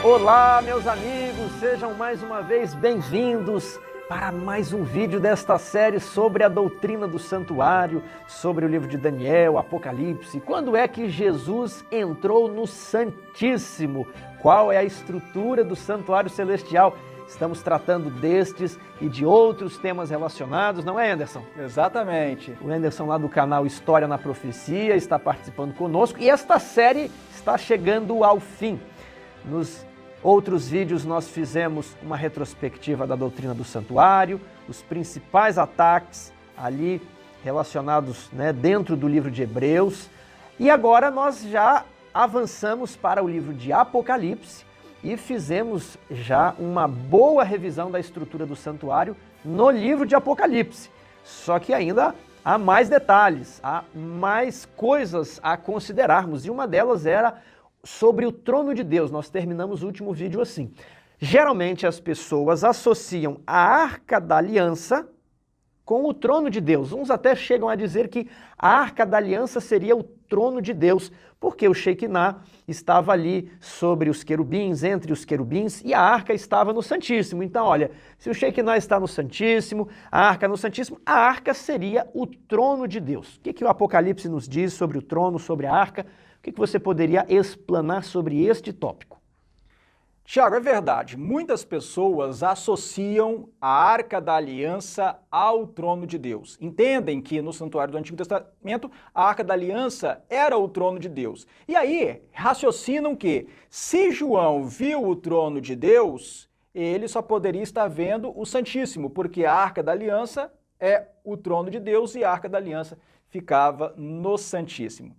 Olá, meus amigos, sejam mais uma vez bem-vindos para mais um vídeo desta série sobre a doutrina do santuário, sobre o livro de Daniel, Apocalipse. Quando é que Jesus entrou no Santíssimo? Qual é a estrutura do santuário celestial? Estamos tratando destes e de outros temas relacionados, não é, Anderson? Exatamente. O Anderson lá do canal História na Profecia está participando conosco e esta série está chegando ao fim. Nos outros vídeos nós fizemos uma retrospectiva da doutrina do santuário, os principais ataques ali relacionados dentro do livro de Hebreus. E agora nós já avançamos para o livro de Apocalipse e fizemos já uma boa revisão da estrutura do santuário no livro de Apocalipse. Só que ainda há mais detalhes, há mais coisas a considerarmos e uma delas era sobre o trono de Deus. Nós terminamos o último vídeo assim. Geralmente as pessoas associam a Arca da Aliança com o trono de Deus. Uns até chegam a dizer que a Arca da Aliança seria o trono de Deus, porque o Shekinah estava ali sobre os querubins, entre os querubins, e a Arca estava no Santíssimo. Então, olha, se o Shekinah está no Santíssimo, a Arca no Santíssimo, a Arca seria o trono de Deus. O que o Apocalipse nos diz sobre o trono, sobre a Arca? O que você poderia explanar sobre este tópico? Tiago, é verdade. Muitas pessoas associam a Arca da Aliança ao trono de Deus. Entendem que no santuário do Antigo Testamento a Arca da Aliança era o trono de Deus. E aí raciocinam que se João viu o trono de Deus, ele só poderia estar vendo o Santíssimo, porque a Arca da Aliança é o trono de Deus e a Arca da Aliança ficava no Santíssimo.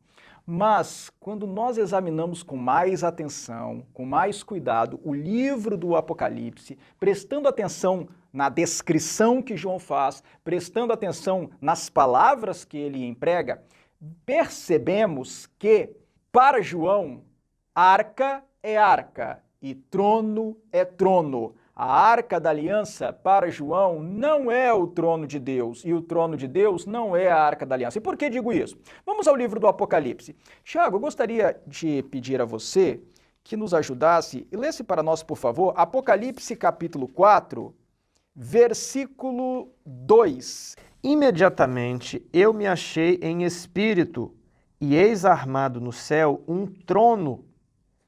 Mas, quando nós examinamos com mais atenção, com mais cuidado, o livro do Apocalipse, prestando atenção na descrição que João faz, prestando atenção nas palavras que ele emprega, percebemos que, para João, arca é arca e trono é trono. A Arca da Aliança, para João, não é o trono de Deus, e o trono de Deus não é a Arca da Aliança. E por que digo isso? Vamos ao livro do Apocalipse. Tiago, eu gostaria de pedir a você que nos ajudasse e lesse para nós, por favor, Apocalipse capítulo 4, versículo 2. Imediatamente eu me achei em espírito, e eis armado no céu um trono,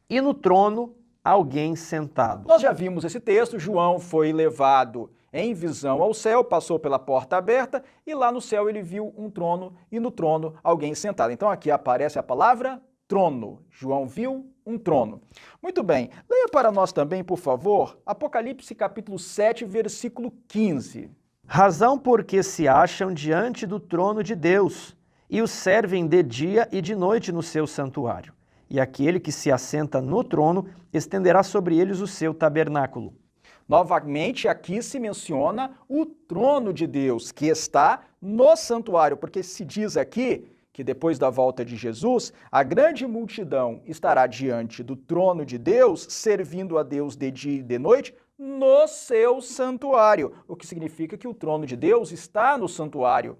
e no trono alguém sentado. Nós já vimos esse texto, João foi levado em visão ao céu, passou pela porta aberta e lá no céu ele viu um trono e no trono alguém sentado. Então aqui aparece a palavra trono. João viu um trono. Muito bem, leia para nós também, por favor, Apocalipse capítulo 7, versículo 15. Razão porque se acham diante do trono de Deus e o servem de dia e de noite no seu santuário. E aquele que se assenta no trono estenderá sobre eles o seu tabernáculo. Novamente, aqui se menciona o trono de Deus, que está no santuário, porque se diz aqui que depois da volta de Jesus, a grande multidão estará diante do trono de Deus, servindo a Deus de dia e de noite, no seu santuário, o que significa que o trono de Deus está no santuário.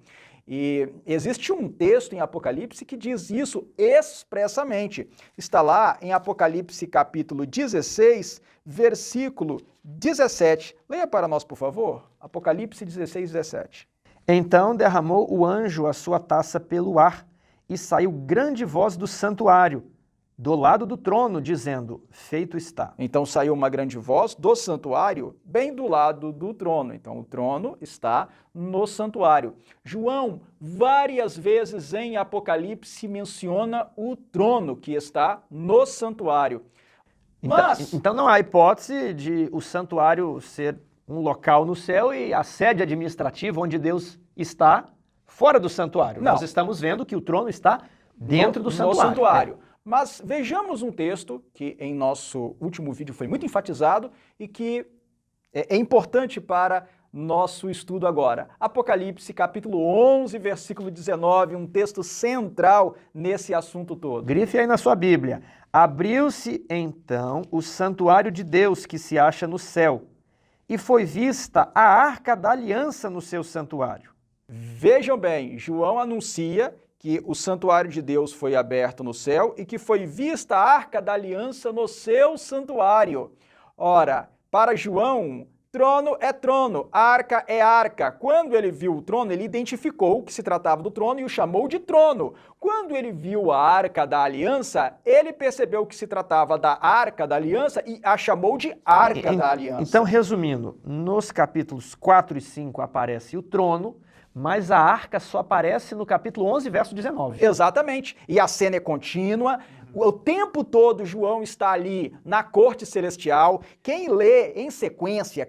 E existe um texto em Apocalipse que diz isso expressamente. Está lá em Apocalipse capítulo 16, versículo 17. Leia para nós, por favor. Apocalipse 16, 17. Então derramou o anjo a sua taça pelo ar, e saiu grande voz do santuário, do lado do trono, dizendo, feito está. Então saiu uma grande voz do santuário, bem do lado do trono. Então o trono está no santuário. João, várias vezes em Apocalipse, menciona o trono que está no santuário. Então não há hipótese de o santuário ser um local no céu e a sede administrativa onde Deus está fora do santuário. Não. Nós estamos vendo que o trono está dentro do santuário. Mas vejamos um texto que em nosso último vídeo foi muito enfatizado e que é importante para nosso estudo agora. Apocalipse capítulo 11, versículo 19, um texto central nesse assunto todo. Grife aí na sua Bíblia. Abriu-se então o santuário de Deus que se acha no céu, e foi vista a Arca da Aliança no seu santuário. Vejam bem, João anuncia que o santuário de Deus foi aberto no céu e que foi vista a Arca da Aliança no seu santuário. Ora, para João, trono é trono, arca é arca. Quando ele viu o trono, ele identificou que se tratava do trono e o chamou de trono. Quando ele viu a Arca da Aliança, ele percebeu que se tratava da Arca da Aliança e a chamou de Arca da Aliança. Então, resumindo, nos capítulos 4 e 5 aparece o trono, mas a arca só aparece no capítulo 11, verso 19. Exatamente. E a cena é contínua. O tempo todo João está ali na corte celestial. Quem lê em sequência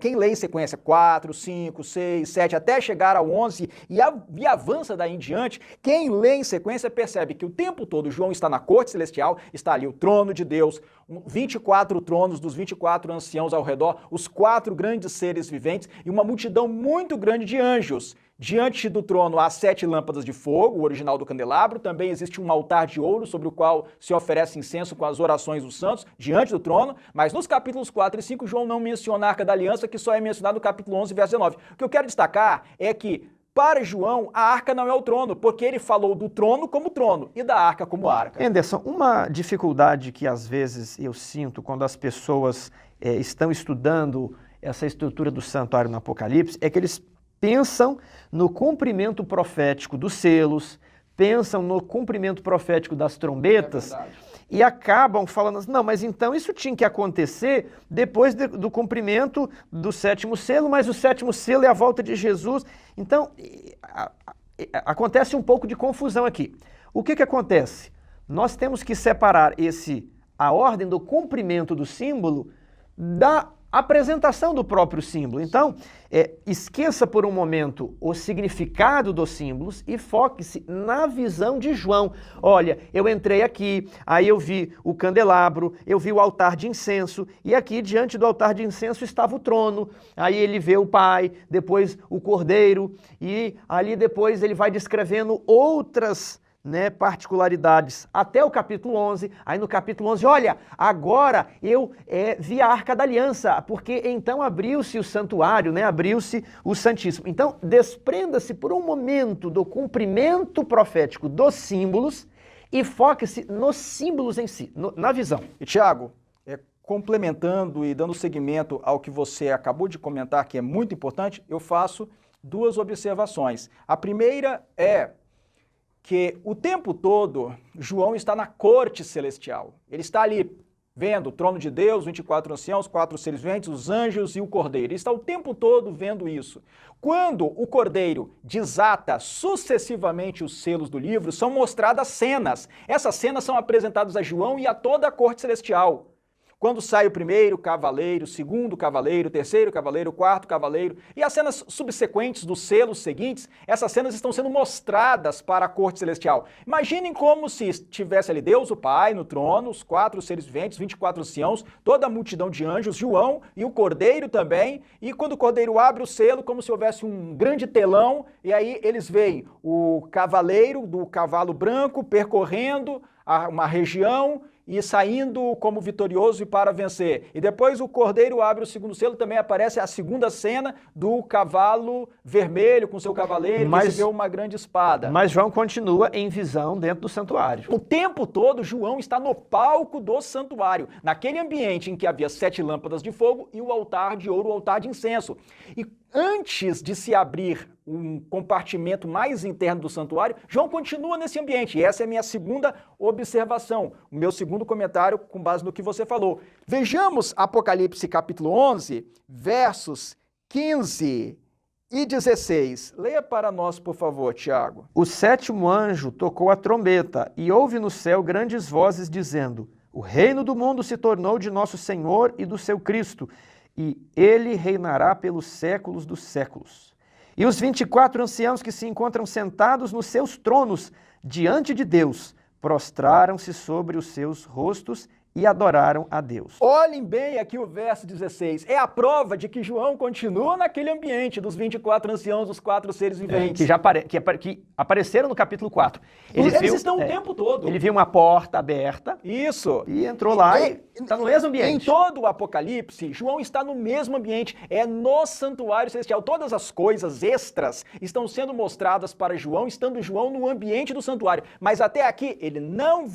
4, 5, 6, 7, até chegar ao 11 e avança daí em diante, quem lê em sequência percebe que o tempo todo João está na corte celestial, está ali o trono de Deus, 24 tronos dos 24 anciãos ao redor, os 4 grandes seres viventes e uma multidão muito grande de anjos. Diante do trono há 7 lâmpadas de fogo, o original do candelabro. Também existe um altar de ouro sobre o qual se oferece incenso com as orações dos santos diante do trono. Mas nos capítulos 4 e 5, João não menciona a Arca da Aliança, que só é mencionado no capítulo 11, verso 19. O que eu quero destacar é que, para João, a arca não é o trono, porque ele falou do trono como trono e da arca como arca. Anderson, uma dificuldade que às vezes eu sinto quando as pessoas estão estudando essa estrutura do santuário no Apocalipse é que eles pensam no cumprimento profético dos selos, pensam no cumprimento profético das trombetas e acabam falando assim, não, mas então isso tinha que acontecer depois do cumprimento do 7º selo, mas o 7º selo é a volta de Jesus. Então, acontece um pouco de confusão aqui. O que acontece? Nós temos que separar a ordem do cumprimento do símbolo da apresentação do próprio símbolo. Então, esqueça por um momento o significado dos símbolos e foque-se na visão de João. Olha, eu entrei aqui, aí eu vi o candelabro, eu vi o altar de incenso, e aqui diante do altar de incenso estava o trono. Aí ele vê o Pai, depois o Cordeiro, e ali depois ele vai descrevendo outras particularidades até o capítulo 11, aí no capítulo 11, olha, agora eu vi a Arca da Aliança, porque então abriu-se o santuário, abriu-se o Santíssimo. Então, desprenda-se por um momento do cumprimento profético dos símbolos e foque-se nos símbolos em si, na visão. E Tiago, complementando e dando seguimento ao que você acabou de comentar, que é muito importante, eu faço 2 observações. A primeira é que o tempo todo João está na corte celestial. Ele está ali vendo o trono de Deus, 24 anciãos, 4 seres viventes, os anjos e o Cordeiro. Ele está o tempo todo vendo isso. Quando o Cordeiro desata sucessivamente os selos do livro, são mostradas cenas. Essas cenas são apresentadas a João e a toda a corte celestial. Quando sai o primeiro cavaleiro, o segundo cavaleiro, o terceiro cavaleiro, o quarto cavaleiro, e as cenas subsequentes dos selos seguintes, essas cenas estão sendo mostradas para a corte celestial. Imaginem como se estivesse ali Deus, o Pai, no trono, os 4 seres viventes, 24 anciãos, toda a multidão de anjos, João e o Cordeiro também, e quando o Cordeiro abre o selo, como se houvesse um grande telão, e aí eles veem o cavaleiro do cavalo branco percorrendo uma região, e saindo como vitorioso e para vencer. E depois o Cordeiro abre o 2º selo, também aparece a segunda cena do cavalo vermelho com seu cavaleiro, que recebeu uma grande espada. Mas João continua em visão dentro do santuário. O tempo todo João está no palco do santuário, naquele ambiente em que havia 7 lâmpadas de fogo e o altar de ouro, o altar de incenso. E antes de se abrir um compartimento mais interno do santuário, João continua nesse ambiente. E essa é a minha segunda observação, o meu segundo comentário com base no que você falou. Vejamos Apocalipse capítulo 11, versos 15 e 16. Leia para nós, por favor, Tiago. O 7º anjo tocou a trombeta e houve no céu grandes vozes dizendo: o reino do mundo se tornou de nosso Senhor e do seu Cristo, e ele reinará pelos séculos dos séculos. E os 24 anciãos que se encontram sentados nos seus tronos diante de Deus, prostraram-se sobre os seus rostos e adoraram a Deus. Olhem bem aqui o verso 16. É a prova de que João continua naquele ambiente dos 24 anciãos, dos 4 seres viventes. Que apareceram no capítulo 4. Eles estão o tempo todo. Ele viu uma porta aberta. Isso. E entrou lá. Está no mesmo ambiente. Em todo o Apocalipse, João está no mesmo ambiente, é no santuário celestial. Todas as coisas extras estão sendo mostradas para João, estando João no ambiente do santuário. Mas até aqui, ele não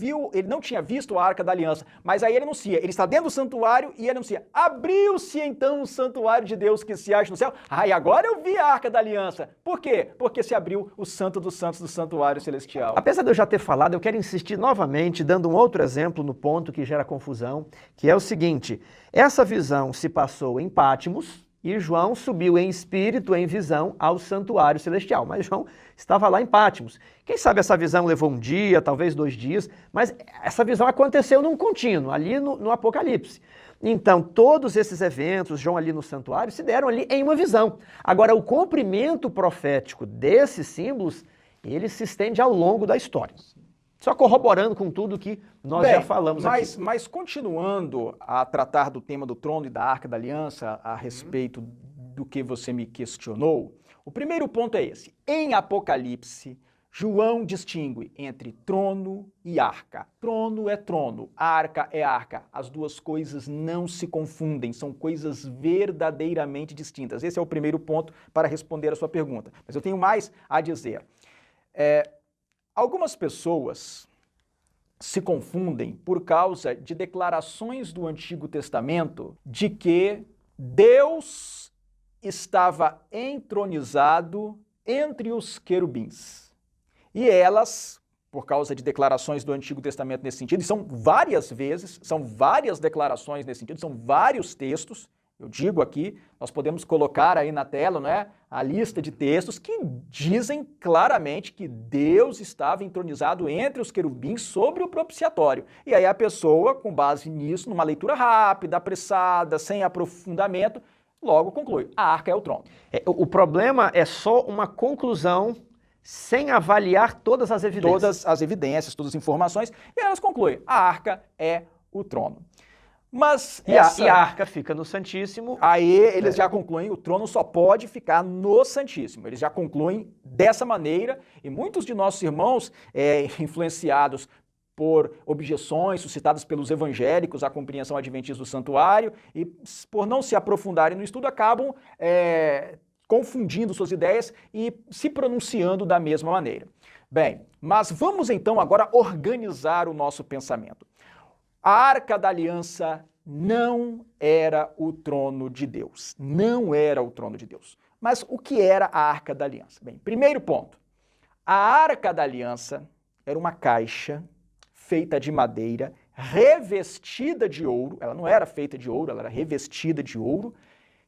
tinha visto a Arca da Aliança, mas aí ele anuncia, ele está dentro do santuário e ele anuncia, abriu-se então o santuário de Deus que se acha no céu. E agora eu vi a Arca da Aliança. Por quê? Porque se abriu o Santo dos Santos do santuário celestial. Apesar de eu já ter falado, eu quero insistir novamente, dando um outro exemplo no ponto que gera confusão, que é o seguinte: essa visão se passou em Pátimos e João subiu em espírito, em visão, ao santuário celestial. Mas João estava lá em Pátimos. Quem sabe essa visão levou um dia, talvez 2 dias, mas essa visão aconteceu num contínuo, ali no Apocalipse. Então, todos esses eventos, João ali no santuário, se deram ali em uma visão. Agora, o cumprimento profético desses símbolos, ele se estende ao longo da história. Só corroborando com tudo que nós já falamos aqui. Mas continuando a tratar do tema do trono e da Arca da Aliança, a respeito do que você me questionou, o primeiro ponto é esse. Em Apocalipse, João distingue entre trono e arca. Trono é trono, arca é arca. As duas coisas não se confundem, são coisas verdadeiramente distintas. Esse é o primeiro ponto para responder a sua pergunta. Mas eu tenho mais a dizer. Algumas pessoas se confundem por causa de declarações do Antigo Testamento de que Deus estava entronizado entre os querubins. E elas, por causa de declarações do Antigo Testamento nesse sentido, e são várias vezes, são várias declarações nesse sentido, são vários textos. Eu digo aqui, nós podemos colocar aí na tela, não é, a lista de textos que dizem claramente que Deus estava entronizado entre os querubins sobre o propiciatório. E aí a pessoa, com base nisso, numa leitura rápida, apressada, sem aprofundamento, logo conclui, a arca é o trono. O problema é só uma conclusão sem avaliar todas as evidências. Todas as evidências, todas as informações, e elas concluem, a arca é o trono. Mas e a arca fica no Santíssimo. Aí eles já concluem, o trono só pode ficar no Santíssimo. Eles já concluem dessa maneira, e muitos de nossos irmãos, influenciados por objeções suscitadas pelos evangélicos à compreensão adventista do santuário, e por não se aprofundarem no estudo, acabam confundindo suas ideias e se pronunciando da mesma maneira. Bem, mas vamos então agora organizar o nosso pensamento. A Arca da Aliança não era o trono de Deus. Não era o trono de Deus. Mas o que era a Arca da Aliança? Bem, primeiro ponto. A Arca da Aliança era uma caixa feita de madeira, revestida de ouro. Ela não era feita de ouro, ela era revestida de ouro,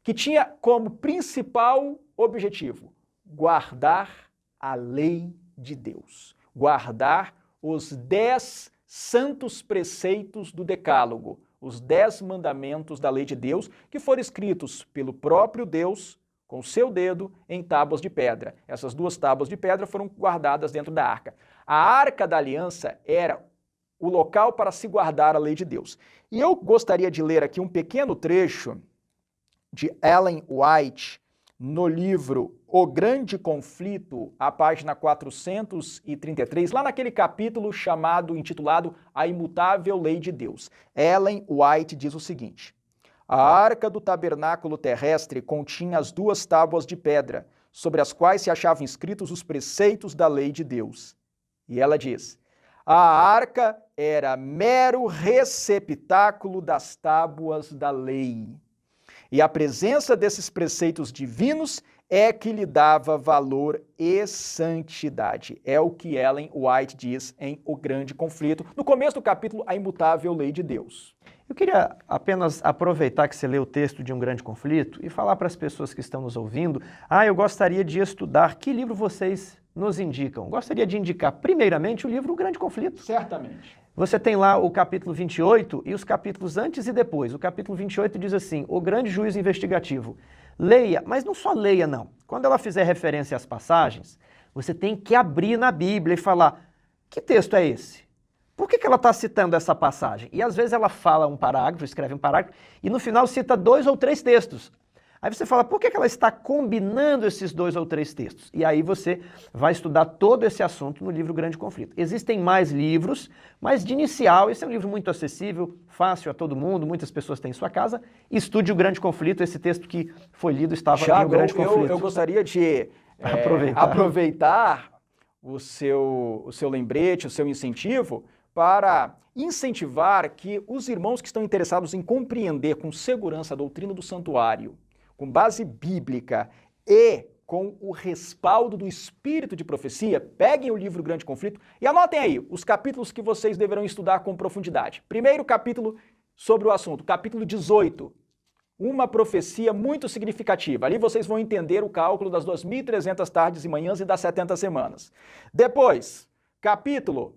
que tinha como principal objetivo guardar a lei de Deus. Guardar os 10 santos preceitos do Decálogo, os 10 mandamentos da lei de Deus, que foram escritos pelo próprio Deus, com seu dedo, em tábuas de pedra. Essas 2 tábuas de pedra foram guardadas dentro da arca. A Arca da Aliança era o local para se guardar a lei de Deus. E eu gostaria de ler aqui um pequeno trecho de Ellen White, no livro O Grande Conflito, a página 433, lá naquele capítulo intitulado A Imutável Lei de Deus. Ellen White diz o seguinte: a arca do tabernáculo terrestre continha as 2 tábuas de pedra, sobre as quais se achavam escritos os preceitos da lei de Deus. E ela diz: a arca era mero receptáculo das tábuas da lei. E a presença desses preceitos divinos é que lhe dava valor e santidade. É o que Ellen White diz em O Grande Conflito, no começo do capítulo A Imutável Lei de Deus. Eu queria apenas aproveitar que você leu o texto de Um Grande Conflito e falar para as pessoas que estão nos ouvindo, eu gostaria de estudar, que livro vocês nos indicam? Gostaria de indicar, primeiramente, o livro O Grande Conflito. Certamente. Você tem lá o capítulo 28 e os capítulos antes e depois. O capítulo 28 diz assim, o grande juízo investigativo. Leia, mas não só leia não. Quando ela fizer referência às passagens, você tem que abrir na Bíblia e falar, que texto é esse? Por que ela está citando essa passagem? E às vezes ela fala um parágrafo, escreve um parágrafo, e no final cita 2 ou 3 textos. Aí você fala, por que ela está combinando esses 2 ou 3 textos? E aí você vai estudar todo esse assunto no livro Grande Conflito. Existem mais livros, mas de inicial, esse é um livro muito acessível, fácil a todo mundo, muitas pessoas têm em sua casa. Estude o Grande Conflito, esse texto que foi lido estava no Grande Conflito. Eu gostaria de aproveitar o seu lembrete, o seu incentivo, para incentivar que os irmãos que estão interessados em compreender com segurança a doutrina do santuário, com base bíblica e com o respaldo do espírito de profecia, peguem o livro Grande Conflito e anotem aí os capítulos que vocês deverão estudar com profundidade. Primeiro capítulo sobre o assunto, capítulo 18. Uma profecia muito significativa. Ali vocês vão entender o cálculo das 2.300 tardes e manhãs e das 70 semanas. Depois, capítulo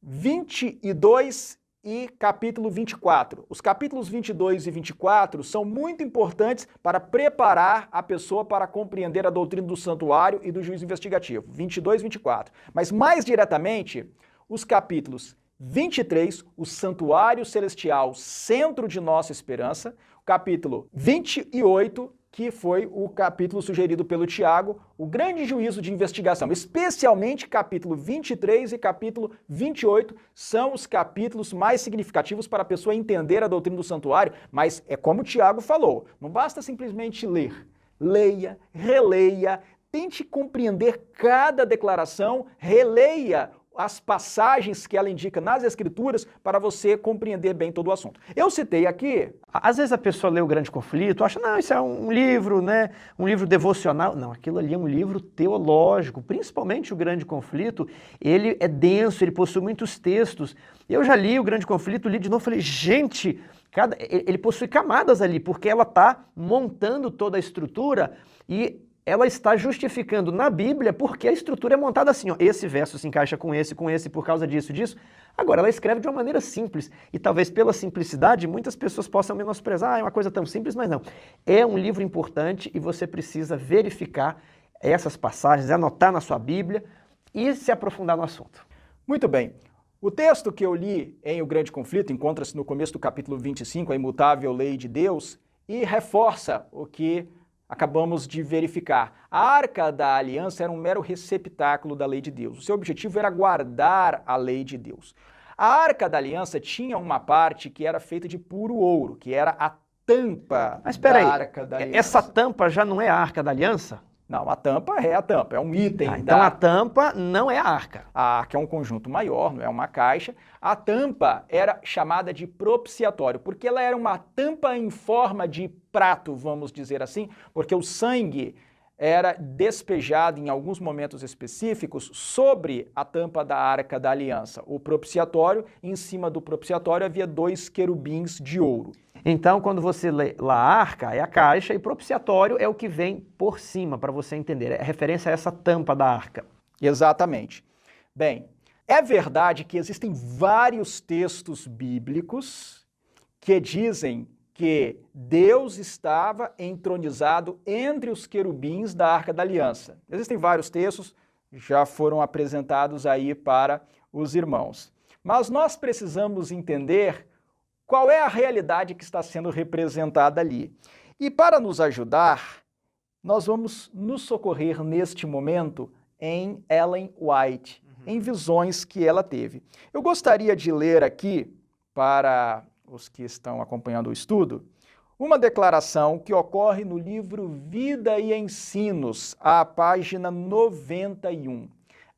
22 e capítulo 24. Os capítulos 22 e 24 são muito importantes para preparar a pessoa para compreender a doutrina do santuário e do juízo investigativo. 22 e 24. Mas mais diretamente, os capítulos 23, o santuário celestial, centro de nossa esperança. O capítulo 28, que foi o capítulo sugerido pelo Tiago, o grande juízo de investigação. Especialmente capítulo 23 e capítulo 28 são os capítulos mais significativos para a pessoa entender a doutrina do santuário, mas é como o Tiago falou, não basta simplesmente ler. Leia, releia, tente compreender cada declaração, releia as passagens que ela indica nas Escrituras para você compreender bem todo o assunto. Eu citei aqui... Às vezes a pessoa lê o Grande Conflito, acha, não, isso é um livro, né? Um livro devocional. Não, aquilo ali é um livro teológico, principalmente o Grande Conflito. Ele é denso, ele possui muitos textos. Eu já li o Grande Conflito, li de novo, falei, gente, ele possui camadas ali, porque ela está montando toda a estrutura e ela está justificando na Bíblia porque a estrutura é montada assim, ó, esse verso se encaixa com esse por causa disso. Agora, ela escreve de uma maneira simples e talvez pela simplicidade muitas pessoas possam menosprezar, é uma coisa tão simples, mas não. É um livro importante e você precisa verificar essas passagens, anotar na sua Bíblia e se aprofundar no assunto. Muito bem. O texto que eu li em O Grande Conflito encontra-se no começo do capítulo 25, a imutável lei de Deus, e reforça o que acabamos de verificar. A Arca da Aliança era um mero receptáculo da lei de Deus. O seu objetivo era guardar a lei de Deus. A Arca da Aliança tinha uma parte que era feita de puro ouro, que era a tampa da Arca da Aliança. Essa tampa já não é a Arca da Aliança? Não, a tampa, é um item. Então a tampa não é a arca. A arca é um conjunto maior, não é uma caixa. A tampa era chamada de propiciatório, porque ela era uma tampa em forma de prato, vamos dizer assim, porque o sangue era despejado em alguns momentos específicos sobre a tampa da Arca da Aliança. O propiciatório, em cima do propiciatório havia 2 querubins de ouro. Então, quando você lê lá a arca, é a caixa, e propiciatório é o que vem por cima, para você entender. É referência a essa tampa da arca. Exatamente. Bem, é verdade que existem vários textos bíblicos que dizem que Deus estava entronizado entre os querubins da Arca da Aliança. Existem vários textos, já foram apresentados aí para os irmãos. Mas nós precisamos entender qual é a realidade que está sendo representada ali. E para nos ajudar, nós vamos nos socorrer neste momento em Ellen White, em visões que ela teve. Eu gostaria de ler aqui, para os que estão acompanhando o estudo, uma declaração que ocorre no livro Vida e Ensinos, à página 91.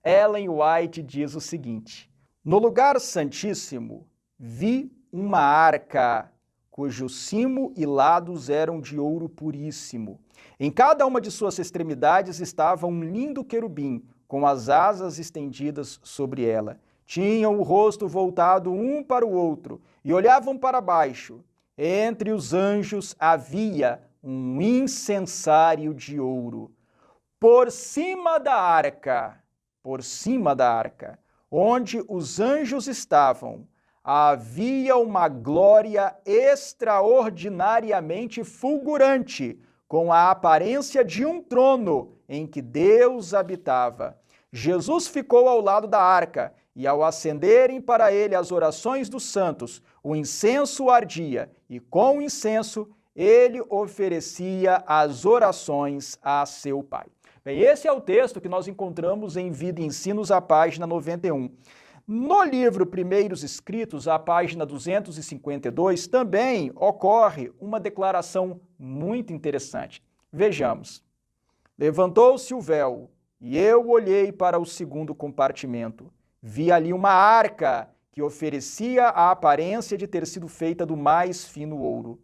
Ellen White diz o seguinte: no lugar santíssimo vi uma arca, cujo cimo e lados eram de ouro puríssimo. Em cada uma de suas extremidades estava um lindo querubim, com as asas estendidas sobre ela. Tinham o rosto voltado um para o outro e olhavam para baixo. Entre os anjos havia um incensário de ouro. Por cima da arca, onde os anjos estavam, havia uma glória extraordinariamente fulgurante, com a aparência de um trono em que Deus habitava. Jesus ficou ao lado da arca, e ao acenderem para ele as orações dos santos, o incenso ardia, e com o incenso ele oferecia as orações a seu Pai. Bem, esse é o texto que nós encontramos em Vida e Ensinos, a página 91. No livro Primeiros Escritos, a página 252, também ocorre uma declaração muito interessante. Vejamos. Levantou-se o véu, e eu olhei para o segundo compartimento. Vi ali uma arca que oferecia a aparência de ter sido feita do mais fino ouro.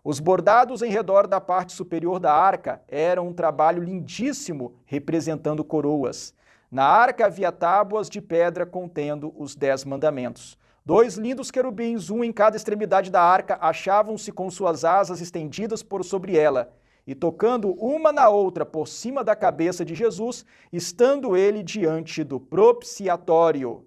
Os bordados em redor da parte superior da arca eram um trabalho lindíssimo, representando coroas. Na arca havia tábuas de pedra contendo os 10 mandamentos. 2 lindos querubins, um em cada extremidade da arca, achavam-se com suas asas estendidas por sobre ela, e tocando uma na outra por cima da cabeça de Jesus, estando ele diante do propiciatório.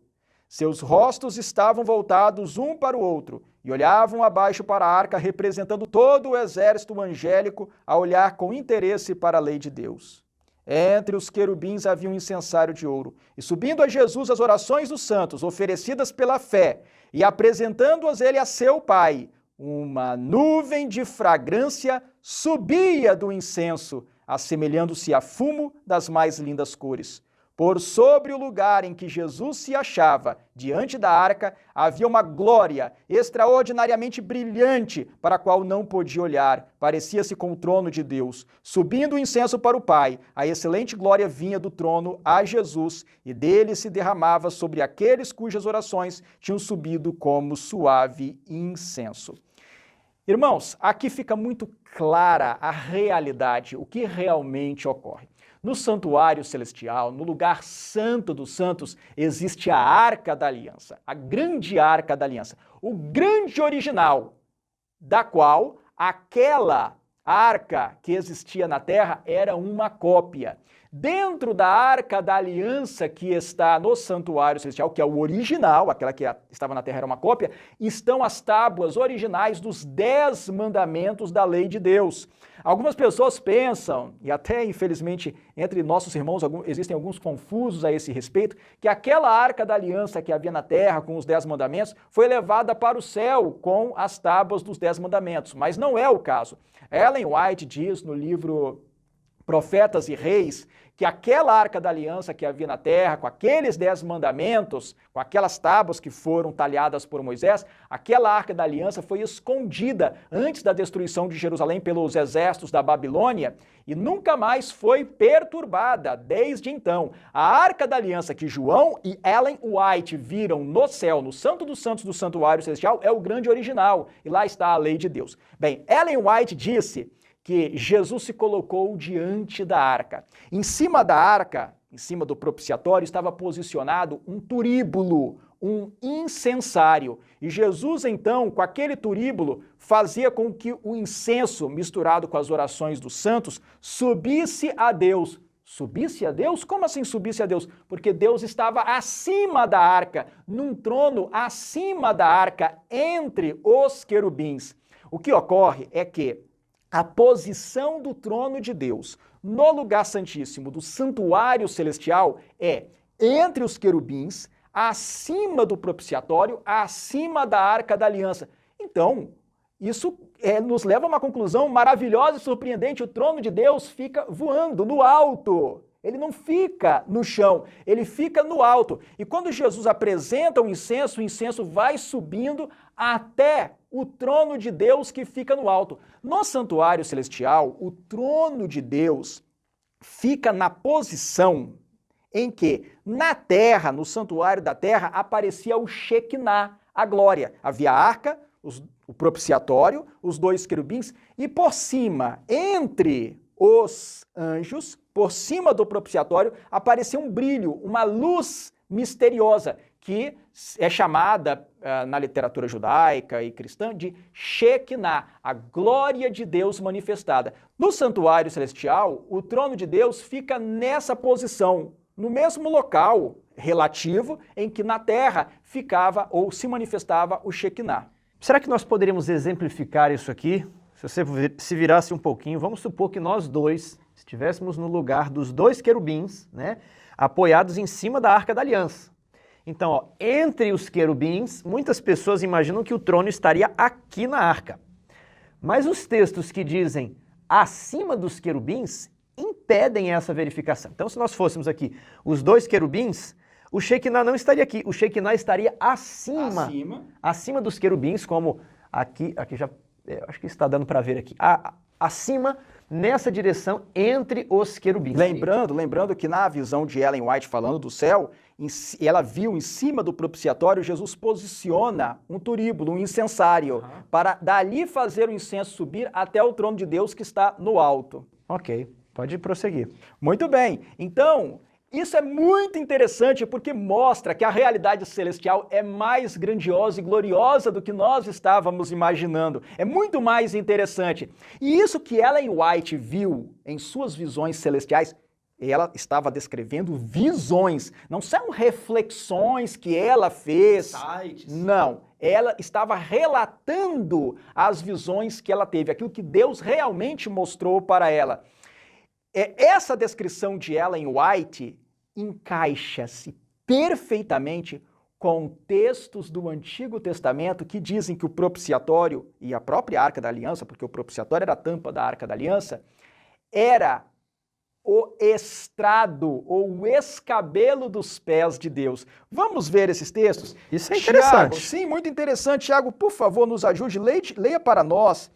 Seus rostos estavam voltados um para o outro, e olhavam abaixo para a arca, representando todo o exército angélico a olhar com interesse para a lei de Deus. Entre os querubins havia um incensário de ouro, e subindo a Jesus as orações dos santos, oferecidas pela fé, e apresentando-as ele a seu Pai, uma nuvem de fragrância subia do incenso, assemelhando-se a fumo das mais lindas cores. Por sobre o lugar em que Jesus se achava, diante da arca, havia uma glória extraordinariamente brilhante, para a qual não podia olhar. Parecia-se com o trono de Deus. Subindo o incenso para o Pai, a excelente glória vinha do trono a Jesus, e dele se derramava sobre aqueles cujas orações tinham subido como suave incenso. Irmãos, aqui fica muito clara a realidade, o que realmente ocorre. No santuário celestial, no lugar santo dos santos, existe a Arca da Aliança, a grande Arca da Aliança, o grande original, da qual aquela arca que existia na terra era uma cópia. Dentro da Arca da Aliança que está no santuário celestial, que é o original, aquela que estava na terra era uma cópia, estão as tábuas originais dos 10 mandamentos da lei de Deus. Algumas pessoas pensam, e até infelizmente entre nossos irmãos existem alguns confusos a esse respeito, que aquela Arca da Aliança que havia na terra com os 10 mandamentos foi levada para o céu com as tábuas dos 10 mandamentos, mas não é o caso. Ellen White diz no livro Profetas e Reis, que aquela Arca da Aliança que havia na terra, com aqueles 10 mandamentos, com aquelas tábuas que foram talhadas por Moisés, aquela Arca da Aliança foi escondida antes da destruição de Jerusalém pelos exércitos da Babilônia e nunca mais foi perturbada desde então. A Arca da Aliança que João e Ellen White viram no céu, no Santo dos Santos do Santuário Celestial, é o grande original, e lá está a lei de Deus. Bem, Ellen White disse que Jesus se colocou diante da arca. Em cima da arca, em cima do propiciatório, estava posicionado um turíbulo, um incensário. E Jesus, então, com aquele turíbulo, fazia com que o incenso, misturado com as orações dos santos, subisse a Deus. Subisse a Deus? Como assim subisse a Deus? Porque Deus estava acima da arca, num trono acima da arca, entre os querubins. O que ocorre é que a posição do trono de Deus no lugar santíssimo do santuário celestial é entre os querubins, acima do propiciatório, acima da Arca da Aliança. Então, isso nos leva a uma conclusão maravilhosa e surpreendente. O trono de Deus fica voando no alto. Ele não fica no chão, ele fica no alto. E quando Jesus apresenta o incenso vai subindo até o trono de Deus que fica no alto. No santuário celestial, o trono de Deus fica na posição em que, na terra, no santuário da terra, aparecia o Shekinah, a glória. Havia a arca, o propiciatório, os 2 querubins, e por cima, entre os anjos, por cima do propiciatório, apareceu um brilho, uma luz misteriosa, que é chamada na literatura judaica e cristã de Shekinah, a glória de Deus manifestada. No santuário celestial, o trono de Deus fica nessa posição, no mesmo local relativo em que na terra ficava ou se manifestava o Shekinah. Será que nós poderíamos exemplificar isso aqui? Se você se virasse um pouquinho, vamos supor que nós dois estivéssemos no lugar dos 2 querubins, né, apoiados em cima da Arca da Aliança. Então, ó, entre os querubins, muitas pessoas imaginam que o trono estaria aqui na arca. Mas os textos que dizem acima dos querubins impedem essa verificação. Então, se nós fôssemos aqui os dois querubins, o Shekinah não estaria aqui, o Shekinah estaria acima dos querubins, como aqui já, acho que está dando para ver aqui, acima, nessa direção, entre os querubins. Lembrando que na visão de Ellen White falando do céu, ela viu em cima do propiciatório, Jesus posiciona um turíbulo, um incensário, para dali fazer o incenso subir até o trono de Deus que está no alto. Ok, pode prosseguir. Muito bem, então, isso é muito interessante porque mostra que a realidade celestial é mais grandiosa e gloriosa do que nós estávamos imaginando. É muito mais interessante. E isso que Ellen White viu em suas visões celestiais, ela estava descrevendo visões, não são reflexões que ela fez. Não, ela estava relatando as visões que ela teve, aquilo que Deus realmente mostrou para ela. Essa descrição de Ellen White encaixa-se perfeitamente com textos do Antigo Testamento que dizem que o propiciatório e a própria Arca da Aliança, porque o propiciatório era a tampa da Arca da Aliança, era o estrado ou o escabelo dos pés de Deus. Vamos ver esses textos? Isso é interessante. Tiago, sim, muito interessante. Tiago, por favor, nos ajude. Leia para nós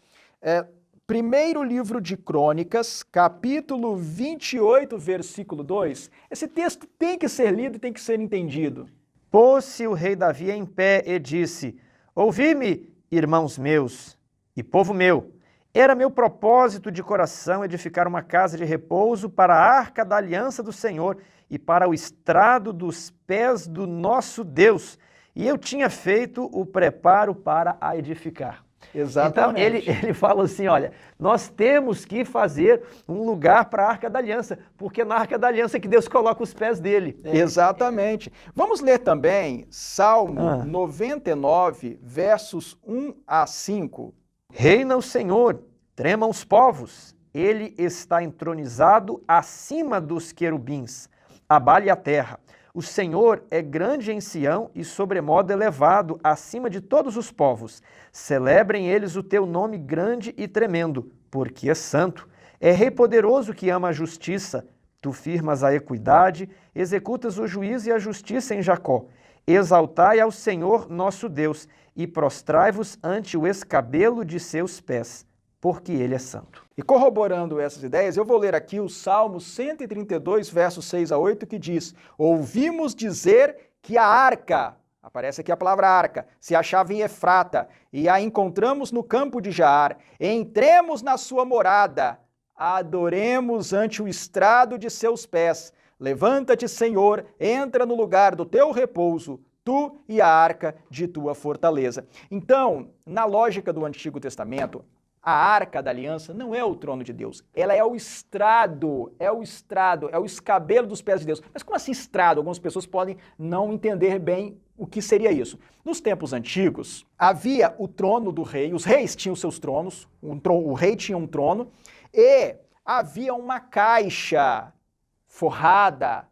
primeiro livro de Crônicas, capítulo 28, versículo 2. Esse texto tem que ser lido e tem que ser entendido. Pôs-se o rei Davi em pé e disse: ouvi-me, irmãos meus e povo meu. Era meu propósito de coração edificar uma casa de repouso para a arca da aliança do Senhor e para o estrado dos pés do nosso Deus. E eu tinha feito o preparo para a edificar. Exatamente. Então ele fala assim, olha, nós temos que fazer um lugar para a Arca da Aliança, porque na Arca da Aliança é que Deus coloca os pés dele. Exatamente. Vamos ler também Salmo 99, versos 1 a 5. Reina o Senhor, tremam os povos, ele está entronizado acima dos querubins, abale a terra. O Senhor é grande em Sião e sobremodo elevado acima de todos os povos. Celebrem eles o teu nome grande e tremendo, porque é santo. É rei poderoso que ama a justiça. Tu firmas a equidade, executas o juízo e a justiça em Jacó. Exaltai ao Senhor nosso Deus e prostrai-vos ante o escabelo de seus pés, porque ele é santo. E corroborando essas ideias, eu vou ler aqui o Salmo 132, versos 6 a 8, que diz: ouvimos dizer que a arca, aparece aqui a palavra arca, se achava em Efrata, e a encontramos no campo de Jaar. Entremos na sua morada, adoremos ante o estrado de seus pés. Levanta-te, Senhor, entra no lugar do teu repouso, tu e a arca de tua fortaleza. Então, na lógica do Antigo Testamento, a Arca da Aliança não é o trono de Deus, ela é o estrado, é o escabelo dos pés de Deus. Mas como assim estrado? Algumas pessoas podem não entender bem o que seria isso. Nos tempos antigos, havia o trono do rei, os reis tinham seus tronos, o rei tinha um trono, e havia uma caixa forrada,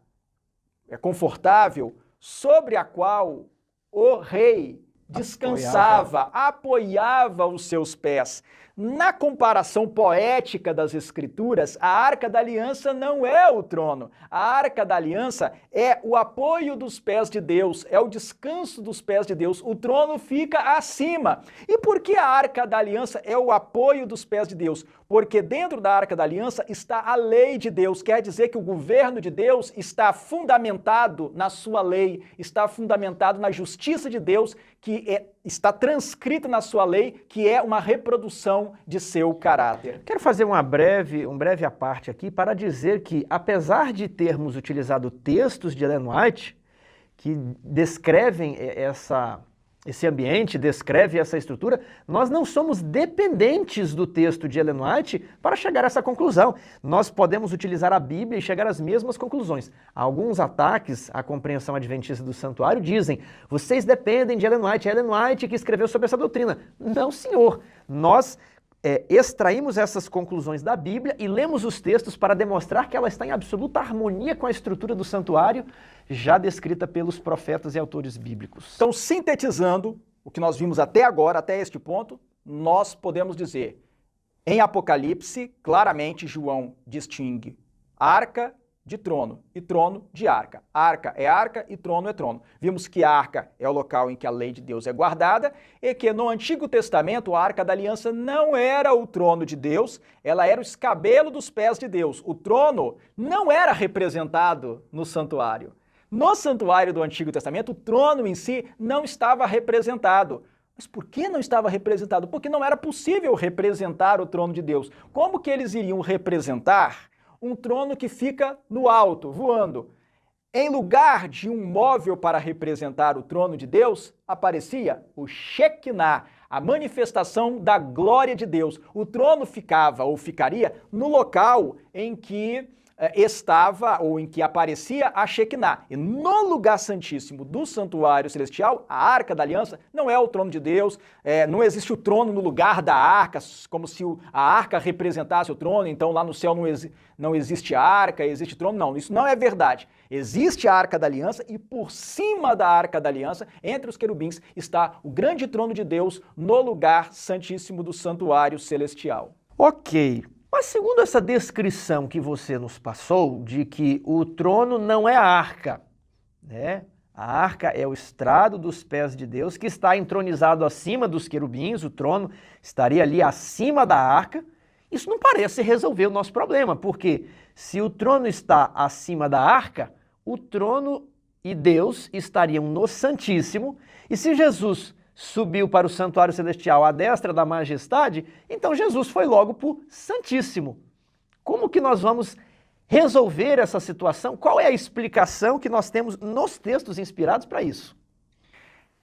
confortável, sobre a qual o rei descansava, apoiava os seus pés. Na comparação poética das Escrituras, a Arca da Aliança não é o trono. A Arca da Aliança é o apoio dos pés de Deus, é o descanso dos pés de Deus. O trono fica acima. E por que a Arca da Aliança é o apoio dos pés de Deus? Porque dentro da Arca da Aliança está a lei de Deus. Quer dizer que o governo de Deus está fundamentado na sua lei, está fundamentado na justiça de Deus, que está transcrita na sua lei, que é uma reprodução de seu caráter. Quero fazer um breve à parte aqui para dizer que, apesar de termos utilizado textos de Ellen White que descrevem esse ambiente, descreve essa estrutura, nós não somos dependentes do texto de Ellen White para chegar a essa conclusão. Nós podemos utilizar a Bíblia e chegar às mesmas conclusões. Alguns ataques à compreensão adventista do santuário dizem: vocês dependem de Ellen White, é Ellen White que escreveu sobre essa doutrina. Não, senhor. Nós extraímos essas conclusões da Bíblia e lemos os textos para demonstrar que ela está em absoluta harmonia com a estrutura do santuário, já descrita pelos profetas e autores bíblicos. Então, sintetizando o que nós vimos até agora, até este ponto, nós podemos dizer Em Apocalipse, claramente João distingue arca de trono e trono de arca. Arca e trono é trono. Vimos que a arca é o local em que a lei de Deus é guardada e que no Antigo Testamento a arca da aliança não era o trono de Deus, ela era o escabelo dos pés de Deus. O trono não era representado no santuário. No santuário do Antigo Testamento, o trono em si não estava representado. Mas por que não estava representado? Porque não era possível representar o trono de Deus. Como que eles iriam representar um trono que fica no alto, voando? Em lugar de um móvel para representar o trono de Deus, aparecia o Shekinah, a manifestação da glória de Deus. O trono ficava ou ficaria no local em que estava ou em que aparecia a Shekinah. E no lugar santíssimo do santuário celestial, a Arca da Aliança não é o trono de Deus, não existe o trono no lugar da arca, como se a arca representasse o trono, então lá no céu não existe arca, existe trono. Não, isso não é verdade. Existe a Arca da Aliança e por cima da Arca da Aliança, entre os querubins, está o grande trono de Deus no lugar santíssimo do santuário celestial. Ok. Mas segundo essa descrição que você nos passou, de que o trono não é a arca, né? A arca é o estrado dos pés de Deus, que está entronizado acima dos querubins, o trono estaria ali acima da arca. Isso não parece resolver o nosso problema, porque se o trono está acima da arca, o trono e Deus estariam no Santíssimo, e se Jesus subiu para o santuário celestial à destra da majestade, então Jesus foi logo para o Santíssimo. Como que nós vamos resolver essa situação? Qual é a explicação que nós temos nos textos inspirados para isso?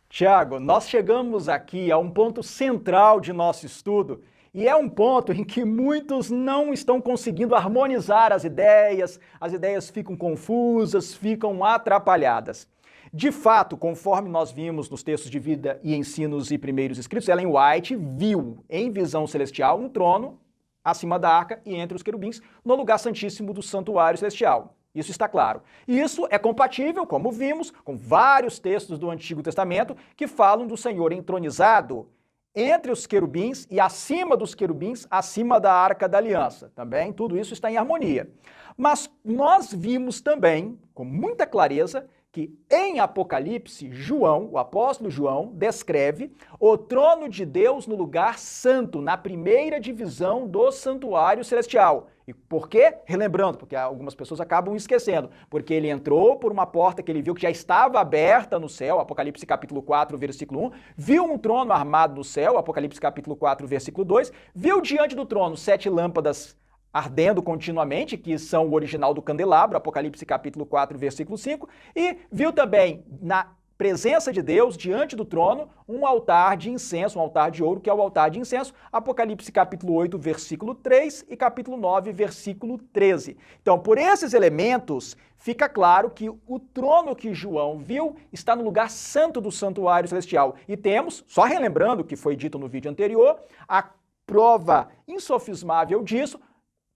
Tiago, nós chegamos aqui a um ponto central de nosso estudo, e é um ponto em que muitos não estão conseguindo harmonizar as ideias ficam confusas, ficam atrapalhadas. De fato, conforme nós vimos nos textos de Vida e Ensinos e Primeiros Escritos, Ellen White viu em visão celestial um trono acima da arca e entre os querubins no lugar santíssimo do santuário celestial. Isso está claro. E isso é compatível, como vimos, com vários textos do Antigo Testamento que falam do Senhor entronizado entre os querubins e acima dos querubins, acima da Arca da Aliança. Também tudo isso está em harmonia. Mas nós vimos também, com muita clareza, que em Apocalipse, João, o apóstolo João, descreve o trono de Deus no lugar santo, na primeira divisão do santuário celestial. E por quê? Relembrando, porque algumas pessoas acabam esquecendo, porque ele entrou por uma porta que ele viu que já estava aberta no céu, Apocalipse capítulo 4, versículo 1, viu um trono armado no céu, Apocalipse capítulo 4, versículo 2, viu diante do trono 7 lâmpadas ardendo continuamente, que são o original do candelabro, Apocalipse capítulo 4, versículo 5, e viu também na presença de Deus, diante do trono, um altar de incenso, um altar de ouro, que é o altar de incenso, Apocalipse capítulo 8, versículo 3 e capítulo 9, versículo 13. Então, por esses elementos, fica claro que o trono que João viu está no lugar santo do santuário celestial. E temos, só relembrando o que foi dito no vídeo anterior, a prova insofismável disso,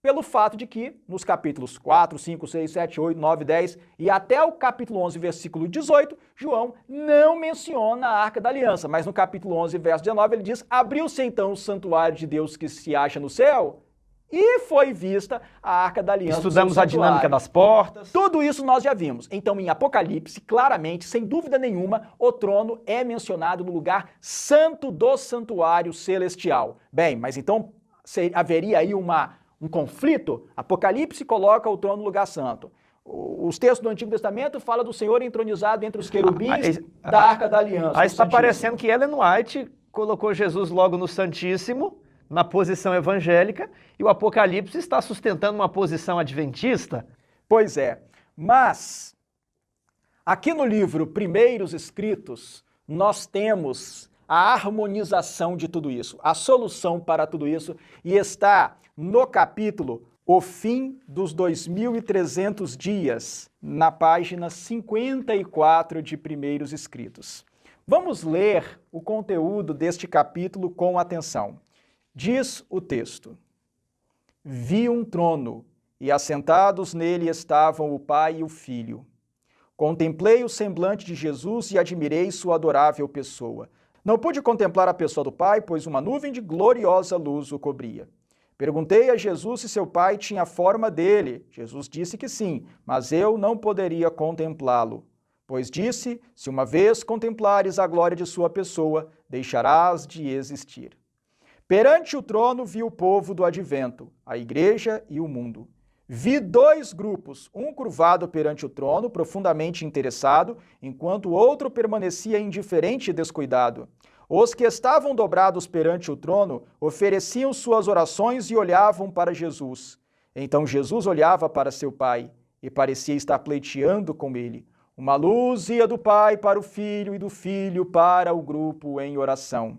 pelo fato de que, nos capítulos 4, 5, 6, 7, 8, 9, 10 e até o capítulo 11, versículo 18, João não menciona a Arca da Aliança, mas no capítulo 11, verso 19, ele diz: abriu-se então o santuário de Deus que se acha no céu, e foi vista a Arca da Aliança. Estudamos a dinâmica das portas. Tudo isso nós já vimos. Então, em Apocalipse, claramente, sem dúvida nenhuma, o trono é mencionado no lugar santo do santuário celestial. Bem, mas então haveria aí um conflito? Apocalipse coloca o trono no lugar santo. Os textos do Antigo Testamento falam do Senhor entronizado entre os querubins da Arca da Aliança. Aí está parecendo que Ellen White colocou Jesus logo no Santíssimo, na posição evangélica, e o Apocalipse está sustentando uma posição adventista. Pois é, mas aqui no livro Primeiros Escritos, nós temos a harmonização de tudo isso, a solução para tudo isso, e está no capítulo O Fim dos 2300 Dias, na página 54 de Primeiros Escritos. Vamos ler o conteúdo deste capítulo com atenção. Diz o texto: Vi um trono, e assentados nele estavam o Pai e o Filho. Contemplei o semblante de Jesus e admirei sua adorável pessoa. Não pude contemplar a pessoa do Pai, pois uma nuvem de gloriosa luz o cobria. Perguntei a Jesus se seu pai tinha a forma dele. Jesus disse que sim, mas eu não poderia contemplá-lo. Pois disse, se uma vez contemplares a glória de sua pessoa, deixarás de existir. Perante o trono vi o povo do advento, a igreja e o mundo. Vi dois grupos, um curvado perante o trono, profundamente interessado, enquanto o outro permanecia indiferente e descuidado. Os que estavam dobrados perante o trono ofereciam suas orações e olhavam para Jesus. Então Jesus olhava para seu pai e parecia estar pleiteando com ele. Uma luz ia do pai para o filho e do filho para o grupo em oração.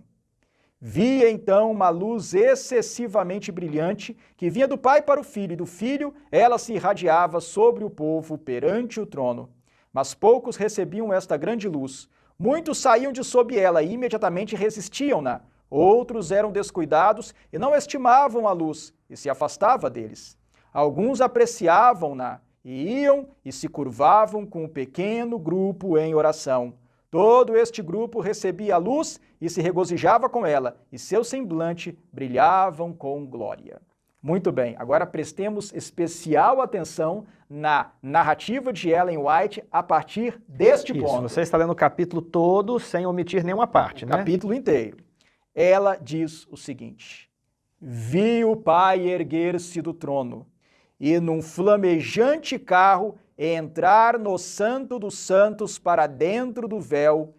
Vi então uma luz excessivamente brilhante que vinha do pai para o filho, e do filho ela se irradiava sobre o povo perante o trono. Mas poucos recebiam esta grande luz. Muitos saíam de sob ela e imediatamente resistiam-na. Outros eram descuidados e não estimavam a luz e se afastava deles. Alguns apreciavam-na e iam e se curvavam com um pequeno grupo em oração. Todo este grupo recebia a luz e se regozijava com ela, e seu semblante brilhavam com glória. Muito bem, agora prestemos especial atenção na narrativa de Ellen White a partir deste ponto. Você está lendo o capítulo todo sem omitir nenhuma parte, né? Capítulo inteiro. Ela diz o seguinte: vi o Pai erguer-se do trono e num flamejante carro entrar no Santo dos Santos para dentro do véu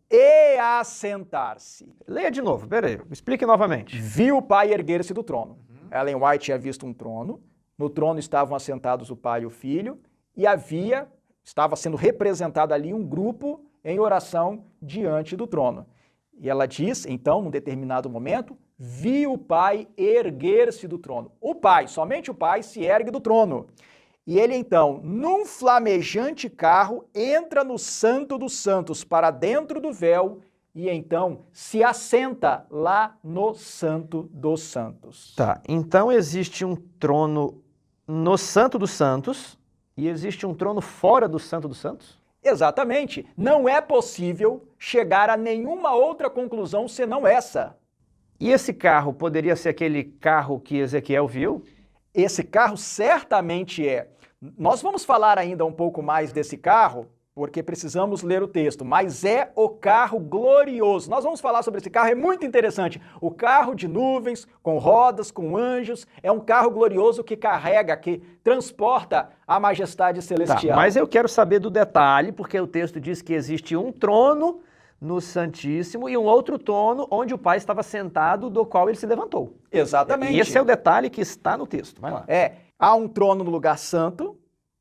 e assentar-se. Leia de novo, peraí, explique novamente. Vi o Pai erguer-se do trono. Ellen White tinha visto um trono, no trono estavam assentados o Pai e o Filho, e estava sendo representado ali um grupo em oração diante do trono. E ela diz, então, num determinado momento, vi o Pai erguer-se do trono. O Pai, somente o Pai, se ergue do trono. E ele, então, num flamejante carro, entra no Santo dos Santos, para dentro do véu, e então se assenta lá no Santo dos Santos. Tá, então existe um trono no Santo dos Santos e existe um trono fora do Santo dos Santos? Exatamente. Não é possível chegar a nenhuma outra conclusão senão essa. E esse carro poderia ser aquele carro que Ezequiel viu? Esse carro certamente é. Nós vamos falar ainda um pouco mais desse carro, porque precisamos ler o texto, mas é o carro glorioso. Nós vamos falar sobre esse carro, é muito interessante. O carro de nuvens, com rodas, com anjos, é um carro glorioso que carrega, que transporta a majestade celestial. Tá, mas eu quero saber do detalhe, porque o texto diz que existe um trono no Santíssimo e um outro trono onde o Pai estava sentado, do qual ele se levantou. Exatamente. E esse é o detalhe que está no texto. Vai lá. Há um trono no lugar santo,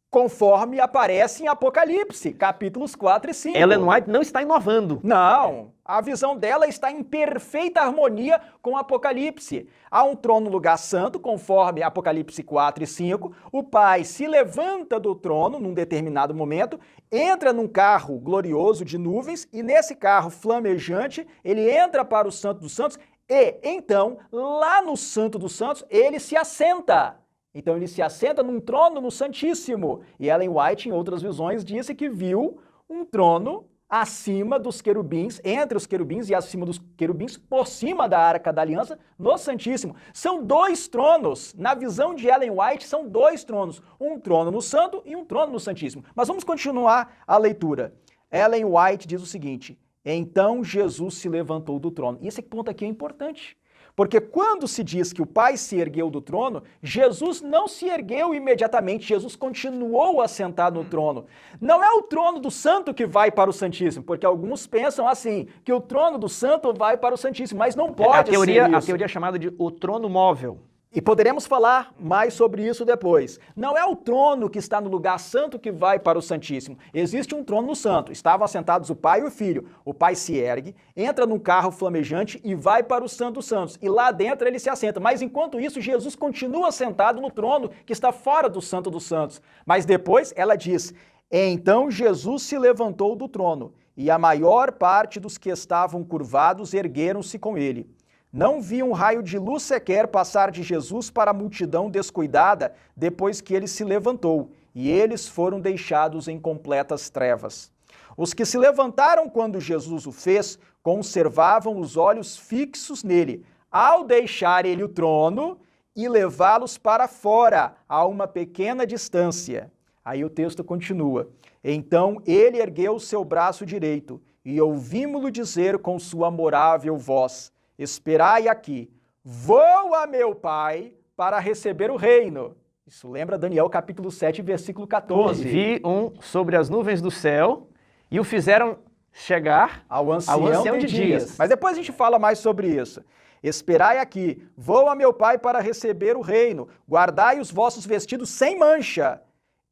conforme aparece em Apocalipse, capítulos 4 e 5. Ellen White não está inovando. Não, a visão dela está em perfeita harmonia com Apocalipse. Há um trono no lugar santo, conforme Apocalipse 4 e 5. O Pai se levanta do trono num determinado momento, entra num carro glorioso de nuvens e nesse carro flamejante, ele entra para o Santo dos Santos e, então, lá no Santo dos Santos, ele se assenta. Então ele se assenta num trono no Santíssimo. E Ellen White, em outras visões, disse que viu um trono acima dos querubins, entre os querubins e acima dos querubins, por cima da Arca da Aliança, no Santíssimo. São dois tronos. Na visão de Ellen White, são dois tronos. Um trono no Santo e um trono no Santíssimo. Mas vamos continuar a leitura. Ellen White diz o seguinte: então Jesus se levantou do trono. E esse ponto aqui é importante. Porque quando se diz que o Pai se ergueu do trono, Jesus não se ergueu imediatamente, Jesus continuou assentado no trono. Não é o trono do santo que vai para o Santíssimo, porque alguns pensam assim, que o trono do santo vai para o Santíssimo, mas não pode ser isso. A teoria é chamada de o trono móvel. E poderemos falar mais sobre isso depois. Não é o trono que está no lugar santo que vai para o Santíssimo. Existe um trono no santo. Estavam assentados o Pai e o Filho. O Pai se ergue, entra num carro flamejante e vai para o Santo dos Santos. E lá dentro ele se assenta. Mas enquanto isso, Jesus continua sentado no trono que está fora do Santo dos Santos. Mas depois ela diz: então Jesus se levantou do trono e a maior parte dos que estavam curvados ergueram-se com ele. Não vi um raio de luz sequer passar de Jesus para a multidão descuidada depois que ele se levantou, e eles foram deixados em completas trevas. Os que se levantaram quando Jesus o fez, conservavam os olhos fixos nele. Ao deixar ele o trono, e levá-los para fora, a uma pequena distância. Aí o texto continua. Então ele ergueu o seu braço direito e ouvimos-lo dizer com sua amorável voz: esperai aqui, vou a meu pai para receber o reino. Isso lembra Daniel capítulo 7, versículo 14. Vi um sobre as nuvens do céu e o fizeram chegar ao ancião de dias. Mas depois a gente fala mais sobre isso. Esperai aqui, vou a meu pai para receber o reino, guardai os vossos vestidos sem mancha.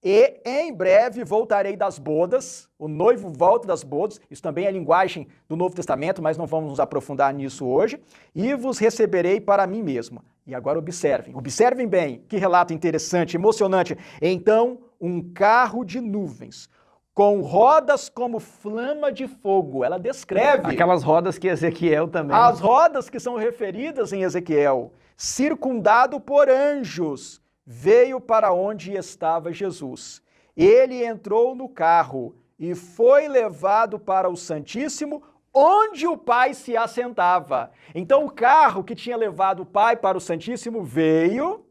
E em breve voltarei das bodas, o noivo volta das bodas, isso também é linguagem do Novo Testamento, mas não vamos nos aprofundar nisso hoje, e vos receberei para mim mesmo. E agora observem bem, que relato interessante, emocionante. Então, um carro de nuvens, com rodas como flama de fogo, ela descreve... Aquelas rodas que Ezequiel também... As rodas que são referidas em Ezequiel, circundado por anjos, veio para onde estava Jesus. Ele entrou no carro e foi levado para o Santíssimo, onde o Pai se assentava. Então o carro que tinha levado o Pai para o Santíssimo veio,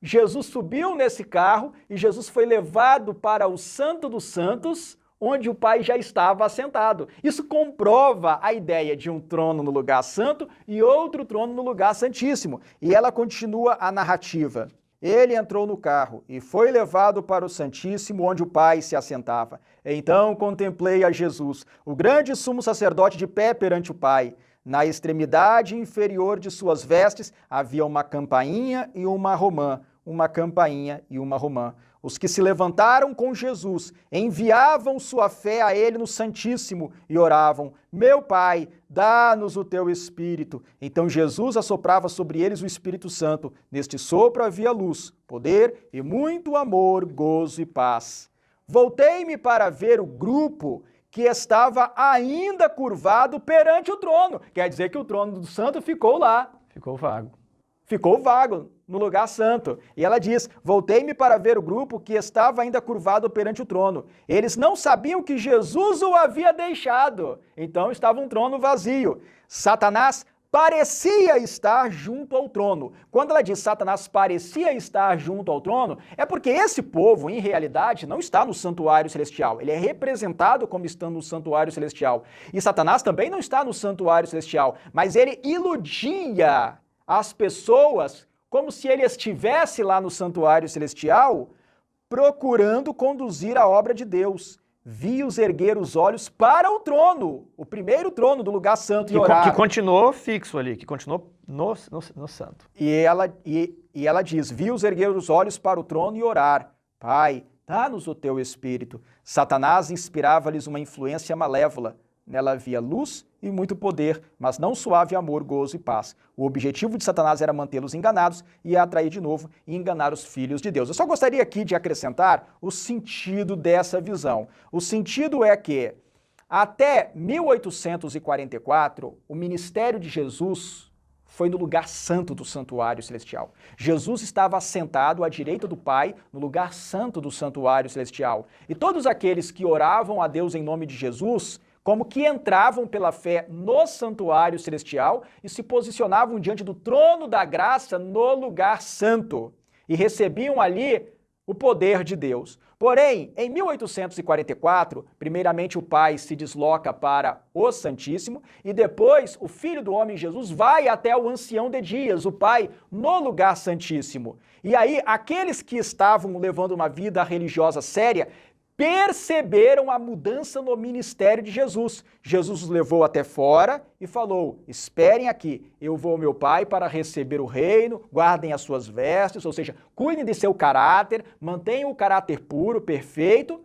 Jesus subiu nesse carro e Jesus foi levado para o Santo dos Santos, onde o Pai já estava assentado. Isso comprova a ideia de um trono no lugar santo e outro trono no lugar santíssimo. E ela continua a narrativa. Ele entrou no carro e foi levado para o Santíssimo, onde o Pai se assentava. Então contemplei a Jesus, o grande sumo sacerdote de pé perante o Pai. Na extremidade inferior de suas vestes havia uma campainha e uma romã, uma campainha e uma romã. Os que se levantaram com Jesus enviavam sua fé a ele no Santíssimo e oravam: meu Pai, dá-nos o teu Espírito. Então Jesus assoprava sobre eles o Espírito Santo. Neste sopro havia luz, poder e muito amor, gozo e paz. Voltei-me para ver o grupo que estava ainda curvado perante o trono. Quer dizer que o trono do santo ficou lá. Ficou vago. Ficou vago no lugar santo. E ela diz: voltei-me para ver o grupo que estava ainda curvado perante o trono. Eles não sabiam que Jesus o havia deixado. Então estava um trono vazio. Satanás parecia estar junto ao trono. Quando ela diz Satanás parecia estar junto ao trono, é porque esse povo, em realidade, não está no santuário celestial. Ele é representado como estando no santuário celestial. E Satanás também não está no santuário celestial, mas ele iludia as pessoas como se ele estivesse lá no santuário celestial, procurando conduzir a obra de Deus. Vi-os erguer os olhos para o trono, o primeiro trono do lugar santo, e orar. Que continuou fixo ali, que continuou no santo. E ela diz: vi-os erguer os olhos para o trono e orar. Pai, dá-nos o teu Espírito. Satanás inspirava-lhes uma influência malévola. Nela havia luz e muito poder, mas não suave amor, gozo e paz. O objetivo de Satanás era mantê-los enganados e atrair de novo e enganar os filhos de Deus. Eu só gostaria aqui de acrescentar o sentido dessa visão. O sentido é que, até 1844, o ministério de Jesus foi no lugar santo do santuário celestial. Jesus estava assentado à direita do Pai, no lugar santo do santuário celestial. E todos aqueles que oravam a Deus em nome de Jesus, como que entravam pela fé no santuário celestial e se posicionavam diante do trono da graça no lugar santo e recebiam ali o poder de Deus. Porém, em 1844, primeiramente o Pai se desloca para o Santíssimo e depois o Filho do Homem Jesus vai até o Ancião de Dias, o Pai, no lugar santíssimo. E aí, aqueles que estavam levando uma vida religiosa séria perceberam a mudança no ministério de Jesus. Jesus os levou até fora e falou: esperem aqui, eu vou ao meu Pai para receber o reino, guardem as suas vestes, ou seja, cuidem de seu caráter, mantenham o caráter puro, perfeito,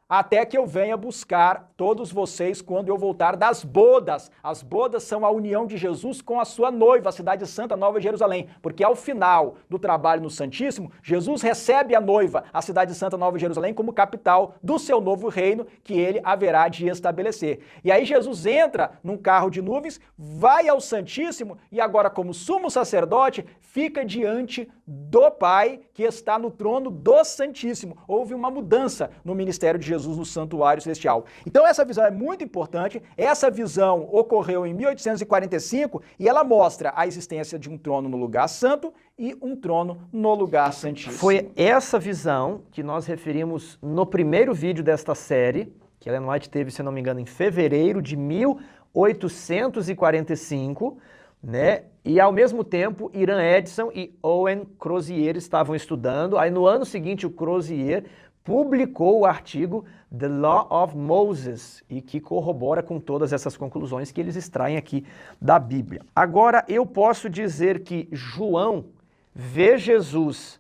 até que eu venha buscar todos vocês quando eu voltar das bodas. As bodas são a união de Jesus com a sua noiva, a cidade santa, Nova Jerusalém, porque ao final do trabalho no Santíssimo, Jesus recebe a noiva, a cidade santa, Nova Jerusalém, como capital do seu novo reino que ele haverá de estabelecer. E aí Jesus entra num carro de nuvens, vai ao Santíssimo e agora, como sumo sacerdote, fica diante do Pai que está no trono do Santíssimo. Houve uma mudança no ministério de Jesus Jesus no santuário celestial. Então essa visão é muito importante, essa visão ocorreu em 1845 e ela mostra a existência de um trono no lugar santo e um trono no lugar santíssimo. Foi essa visão que nós referimos no primeiro vídeo desta série, que Ellen White teve, se não me engano, em fevereiro de 1845, né? E ao mesmo tempo, Iran Edson e Owen Crozier estavam estudando. Aí no ano seguinte, o Crozier publicou o artigo The Law of Moses, e que corrobora com todas essas conclusões que eles extraem aqui da Bíblia. Agora, eu posso dizer que João vê Jesus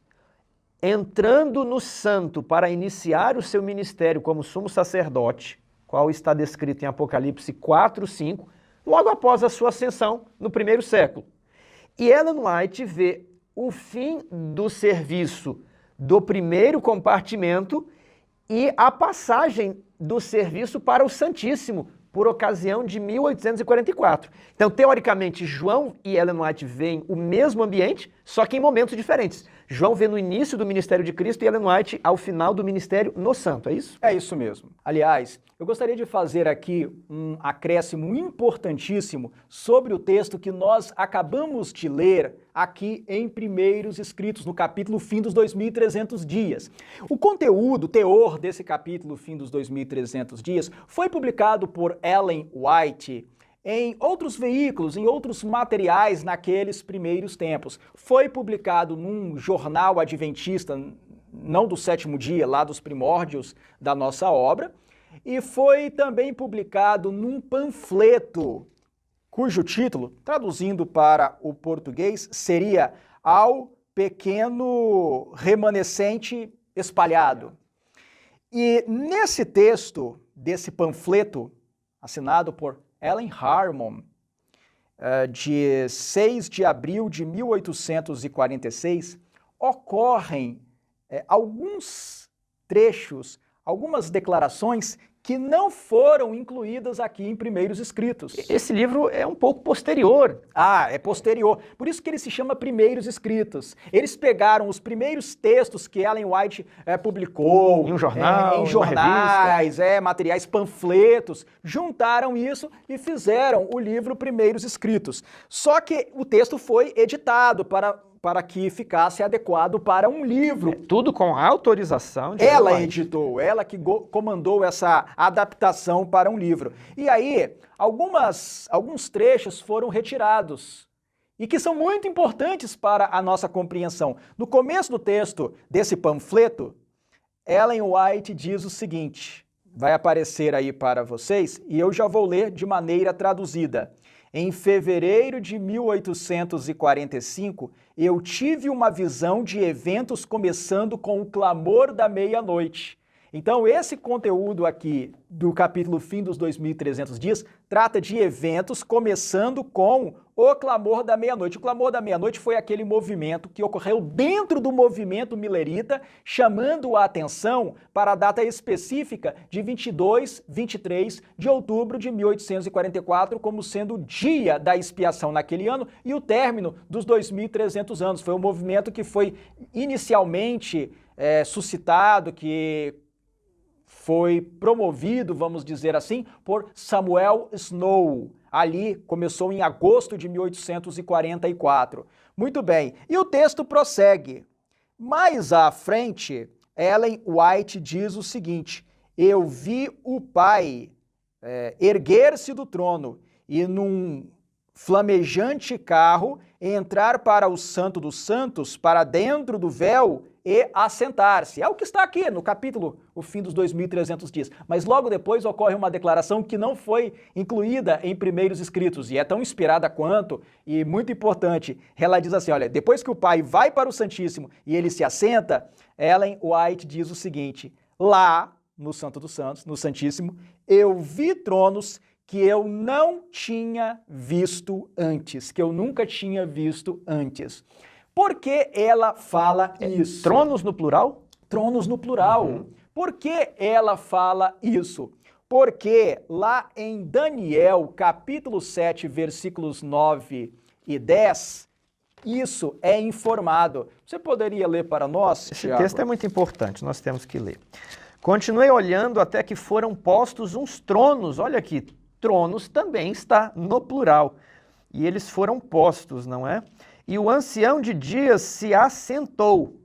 entrando no santo para iniciar o seu ministério como sumo sacerdote, qual está descrito em Apocalipse 4:5, logo após a sua ascensão no primeiro século. E Ellen White vê o fim do serviço do primeiro compartimento e a passagem do serviço para o Santíssimo, por ocasião de 1844. Então, teoricamente, João e Ellen White veem o mesmo ambiente, só que em momentos diferentes. João vê no início do ministério de Cristo e Ellen White ao final do ministério no santo, é isso? É isso mesmo. Aliás, eu gostaria de fazer aqui um acréscimo importantíssimo sobre o texto que nós acabamos de ler aqui em Primeiros Escritos, no capítulo Fim dos 2300 Dias. O conteúdo, o teor desse capítulo Fim dos 2300 Dias foi publicado por Ellen White em outros veículos, em outros materiais naqueles primeiros tempos. Foi publicado num jornal adventista, não do sétimo dia, lá dos primórdios da nossa obra, e foi também publicado num panfleto, cujo título, traduzindo para o português, seria Ao Pequeno Remanescente Espalhado. E nesse texto, desse panfleto, assinado por Ellen Harmon, de 6 de abril de 1846, ocorrem alguns trechos, algumas declarações que não foram incluídas aqui em Primeiros Escritos. Esse livro é um pouco posterior. Ah, é posterior. Por isso que ele se chama Primeiros Escritos. Eles pegaram os primeiros textos que Ellen White publicou em um jornal, em jornais, materiais, panfletos, juntaram isso e fizeram o livro Primeiros Escritos. Só que o texto foi editado para que ficasse adequado para um livro. Tudo com autorização de Ela editou, ela que comandou essa adaptação para um livro. E aí, alguns trechos foram retirados e que são muito importantes para a nossa compreensão. No começo do texto desse panfleto, Ellen White diz o seguinte, vai aparecer aí para vocês e eu já vou ler de maneira traduzida. Em fevereiro de 1845, eu tive uma visão de eventos começando com o clamor da meia-noite. Então, esse conteúdo aqui do capítulo Fim dos 2300 Dias trata de eventos começando com o clamor da meia-noite. O clamor da meia-noite foi aquele movimento que ocorreu dentro do movimento milerita, chamando a atenção para a data específica de 23 de outubro de 1844, como sendo o dia da expiação naquele ano e o término dos 2300 anos. Foi um movimento que foi inicialmente suscitado, que foi promovido, vamos dizer assim, por Samuel Snow. Ali começou em agosto de 1844. Muito bem, e o texto prossegue. Mais à frente, Ellen White diz o seguinte, eu vi o Pai erguer-se do trono e num flamejante carro entrar para o Santo dos Santos, para dentro do véu e assentar-se. É o que está aqui no capítulo, o Fim dos 2300 Dias. Mas logo depois ocorre uma declaração que não foi incluída em Primeiros Escritos e é tão inspirada quanto e muito importante. Ela diz assim, olha, depois que o Pai vai para o Santíssimo e ele se assenta, Ellen White diz o seguinte, lá no Santo dos Santos, no Santíssimo, eu vi tronos que eu não tinha visto antes, que eu nunca tinha visto antes. Por que ela fala isso? Tronos no plural? Tronos no plural. Por que ela fala isso? Porque lá em Daniel, capítulo 7, versículos 9 e 10, isso é informado. Você poderia ler para nós, Esse Thiago? texto é muito importante, nós temos que ler. Continuei olhando até que foram postos uns tronos. Olha aqui, tronos também está no plural. E eles foram postos, não é? E o ancião de dias se assentou.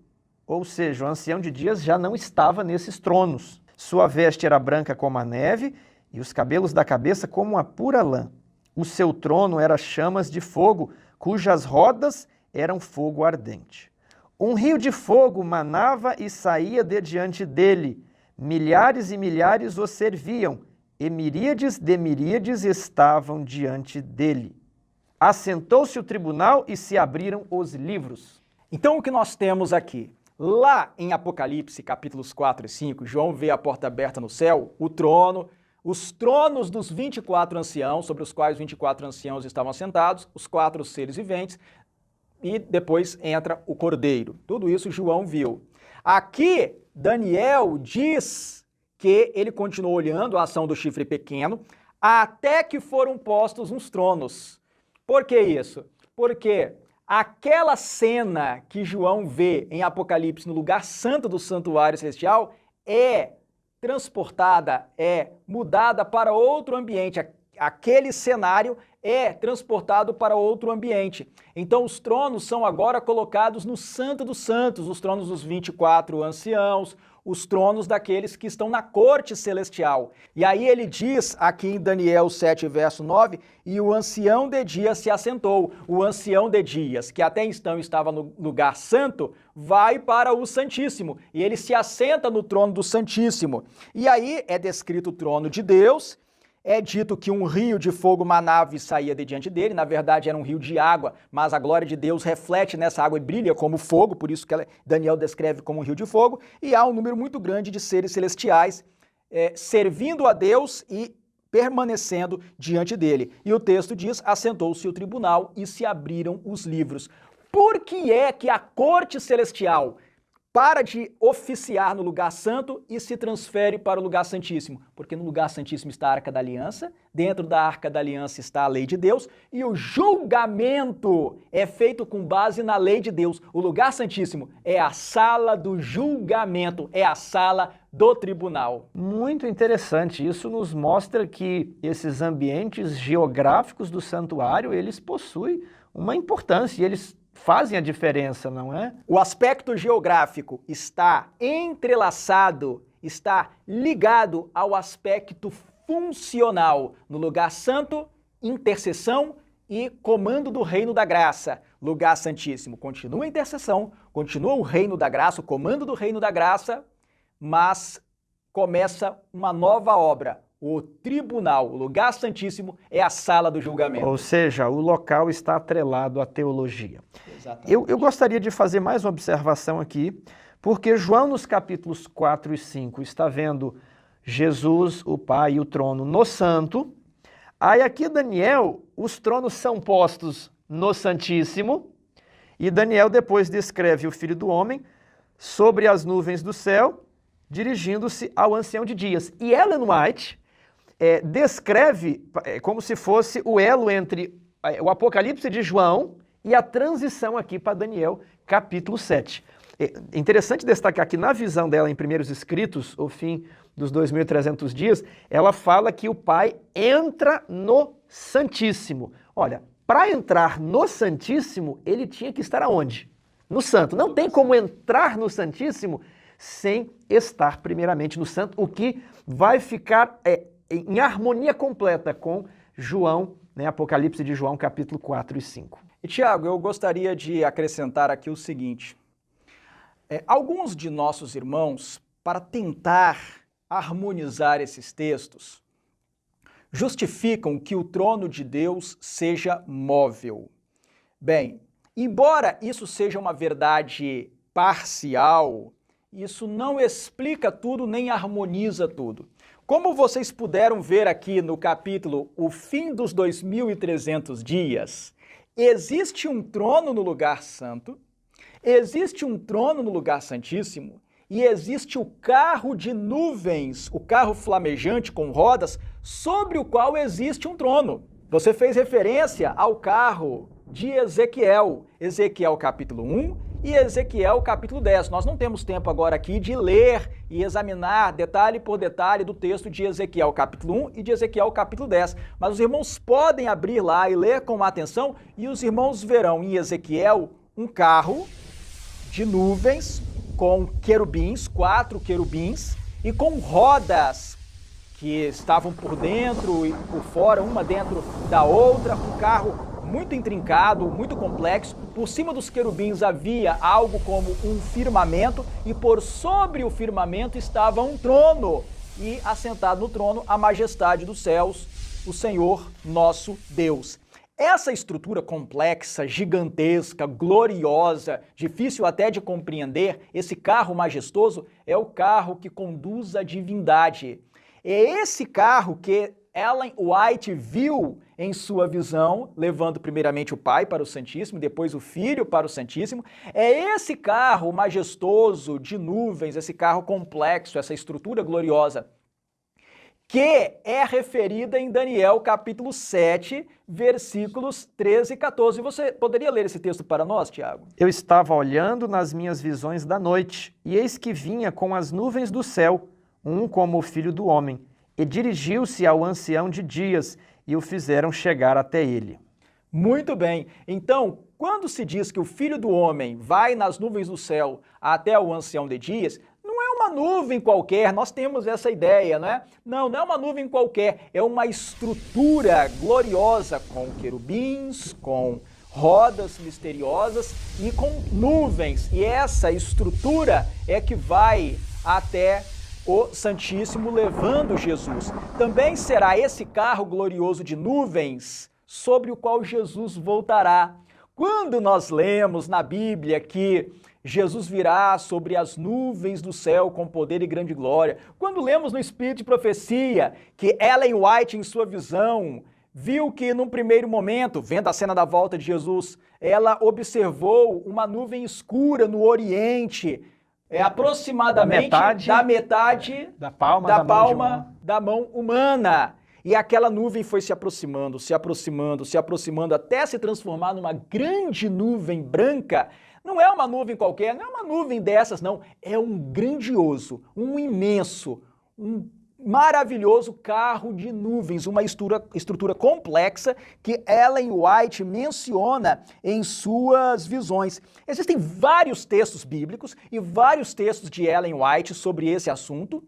Ou seja, o ancião de dias já não estava nesses tronos. Sua veste era branca como a neve e os cabelos da cabeça como a pura lã. O seu trono era chamas de fogo, cujas rodas eram fogo ardente. Um rio de fogo manava e saía de diante dele. Milhares e milhares o serviam, e miríades de miríades estavam diante dele. Assentou-se o tribunal e se abriram os livros. Então o que nós temos aqui? Lá em Apocalipse, capítulos 4 e 5, João vê a porta aberta no céu, o trono, os tronos dos 24 anciãos, sobre os quais 24 anciãos estavam sentados, os 4 seres viventes, e depois entra o cordeiro. Tudo isso João viu. Aqui, Daniel diz que ele continuou olhando a ação do chifre pequeno até que foram postos uns tronos. Por que isso? Porque aquela cena que João vê em Apocalipse no lugar santo do santuário celestial é transportada, é mudada para outro ambiente. Aquele cenário é transportado para outro ambiente. Então os tronos são agora colocados no Santo dos Santos, os tronos dos 24 anciãos, os tronos daqueles que estão na corte celestial. E aí ele diz aqui em Daniel 7, verso 9, e o ancião de dias se assentou. O ancião de dias, que até então estava no lugar santo, vai para o Santíssimo, e ele se assenta no trono do Santíssimo. E aí é descrito o trono de Deus. É dito que um rio de fogo manava e saía de diante dele, na verdade era um rio de água, mas a glória de Deus reflete nessa água e brilha como fogo, por isso que Daniel descreve como um rio de fogo, e há um número muito grande de seres celestiais servindo a Deus e permanecendo diante dele. E o texto diz, assentou-se o tribunal e se abriram os livros. Por que é que a corte celestial para de oficiar no lugar santo e se transfere para o lugar santíssimo? Porque no lugar santíssimo está a Arca da Aliança, dentro da Arca da Aliança está a lei de Deus e o julgamento é feito com base na lei de Deus. O lugar santíssimo é a sala do julgamento, é a sala do tribunal. Muito interessante, isso nos mostra que esses ambientes geográficos do santuário, eles possuem uma importância e eles fazem a diferença, não é? O aspecto geográfico está entrelaçado, está ligado ao aspecto funcional. No lugar santo, intercessão e comando do reino da graça. Lugar santíssimo continua a intercessão, continua o reino da graça, o comando do reino da graça, mas começa uma nova obra. O tribunal, o lugar santíssimo, é a sala do julgamento. Ou seja, o local está atrelado à teologia. Exatamente. Eu gostaria de fazer mais uma observação aqui, porque João, nos capítulos 4 e 5, está vendo Jesus, o Pai e o trono no santo. Aí aqui Daniel, os tronos são postos no Santíssimo, e Daniel depois descreve o Filho do Homem sobre as nuvens do céu, dirigindo-se ao ancião de dias. E Ellen White descreve como se fosse o elo entre o Apocalipse de João e a transição aqui para Daniel, capítulo 7. É interessante destacar que na visão dela em Primeiros Escritos, o fim dos 2.300 dias, ela fala que o Pai entra no Santíssimo. Olha, para entrar no Santíssimo, ele tinha que estar aonde? No Santo. Não tem como entrar no Santíssimo sem estar primeiramente no Santo, o que vai ficar em harmonia completa com João, né, Apocalipse de João, capítulo 4 e 5. E Tiago, eu gostaria de acrescentar aqui o seguinte. Alguns de nossos irmãos, para tentar harmonizar esses textos, justificam que o trono de Deus seja móvel. Bem, embora isso seja uma verdade parcial, isso não explica tudo nem harmoniza tudo. Como vocês puderam ver aqui no capítulo O Fim dos 2.300 Dias, existe um trono no lugar santo, existe um trono no lugar santíssimo e existe o carro de nuvens, o carro flamejante com rodas, sobre o qual existe um trono. Você fez referência ao carro de Ezequiel, Ezequiel capítulo 1 e Ezequiel capítulo 10. Nós não temos tempo agora aqui de ler e examinar detalhe por detalhe do texto de Ezequiel capítulo 1 e de Ezequiel capítulo 10, mas os irmãos podem abrir lá e ler com atenção e os irmãos verão em Ezequiel um carro de nuvens com querubins, 4 querubins, e com rodas que estavam por dentro e por fora, uma dentro da outra, um carro muito intrincado, muito complexo. Por cima dos querubins havia algo como um firmamento e por sobre o firmamento estava um trono e assentado no trono a majestade dos céus, o Senhor nosso Deus. Essa estrutura complexa, gigantesca, gloriosa, difícil até de compreender, esse carro majestoso é o carro que conduz a divindade. É esse carro que Ellen White viu em sua visão, levando primeiramente o Pai para o Santíssimo, depois o Filho para o Santíssimo. É esse carro majestoso de nuvens, esse carro complexo, essa estrutura gloriosa, que é referida em Daniel capítulo 7, versículos 13 e 14. Você poderia ler esse texto para nós, Tiago? Eu estava olhando nas minhas visões da noite, e eis que vinha com as nuvens do céu, um como o Filho do Homem, e dirigiu-se ao ancião de dias, e o fizeram chegar até ele. Muito bem. Então, quando se diz que o Filho do Homem vai nas nuvens do céu até o ancião de dias, não é uma nuvem qualquer, nós temos essa ideia, não é? Não é uma nuvem qualquer, é uma estrutura gloriosa com querubins, com rodas misteriosas e com nuvens. E essa estrutura é que vai até o Santíssimo levando Jesus. Também será esse carro glorioso de nuvens sobre o qual Jesus voltará. Quando nós lemos na Bíblia que Jesus virá sobre as nuvens do céu com poder e grande glória, quando lemos no Espírito de Profecia que Ellen White, em sua visão, viu que num primeiro momento, vendo a cena da volta de Jesus, ela observou uma nuvem escura no Oriente, aproximadamente da metade da palma da mão humana. E aquela nuvem foi se aproximando, se aproximando, se aproximando, até se transformar numa grande nuvem branca. Não é uma nuvem qualquer, não é uma nuvem dessas, não. É um grandioso, um imenso, um maravilhoso carro de nuvens, uma estrutura complexa que Ellen White menciona em suas visões. Existem vários textos bíblicos e vários textos de Ellen White sobre esse assunto.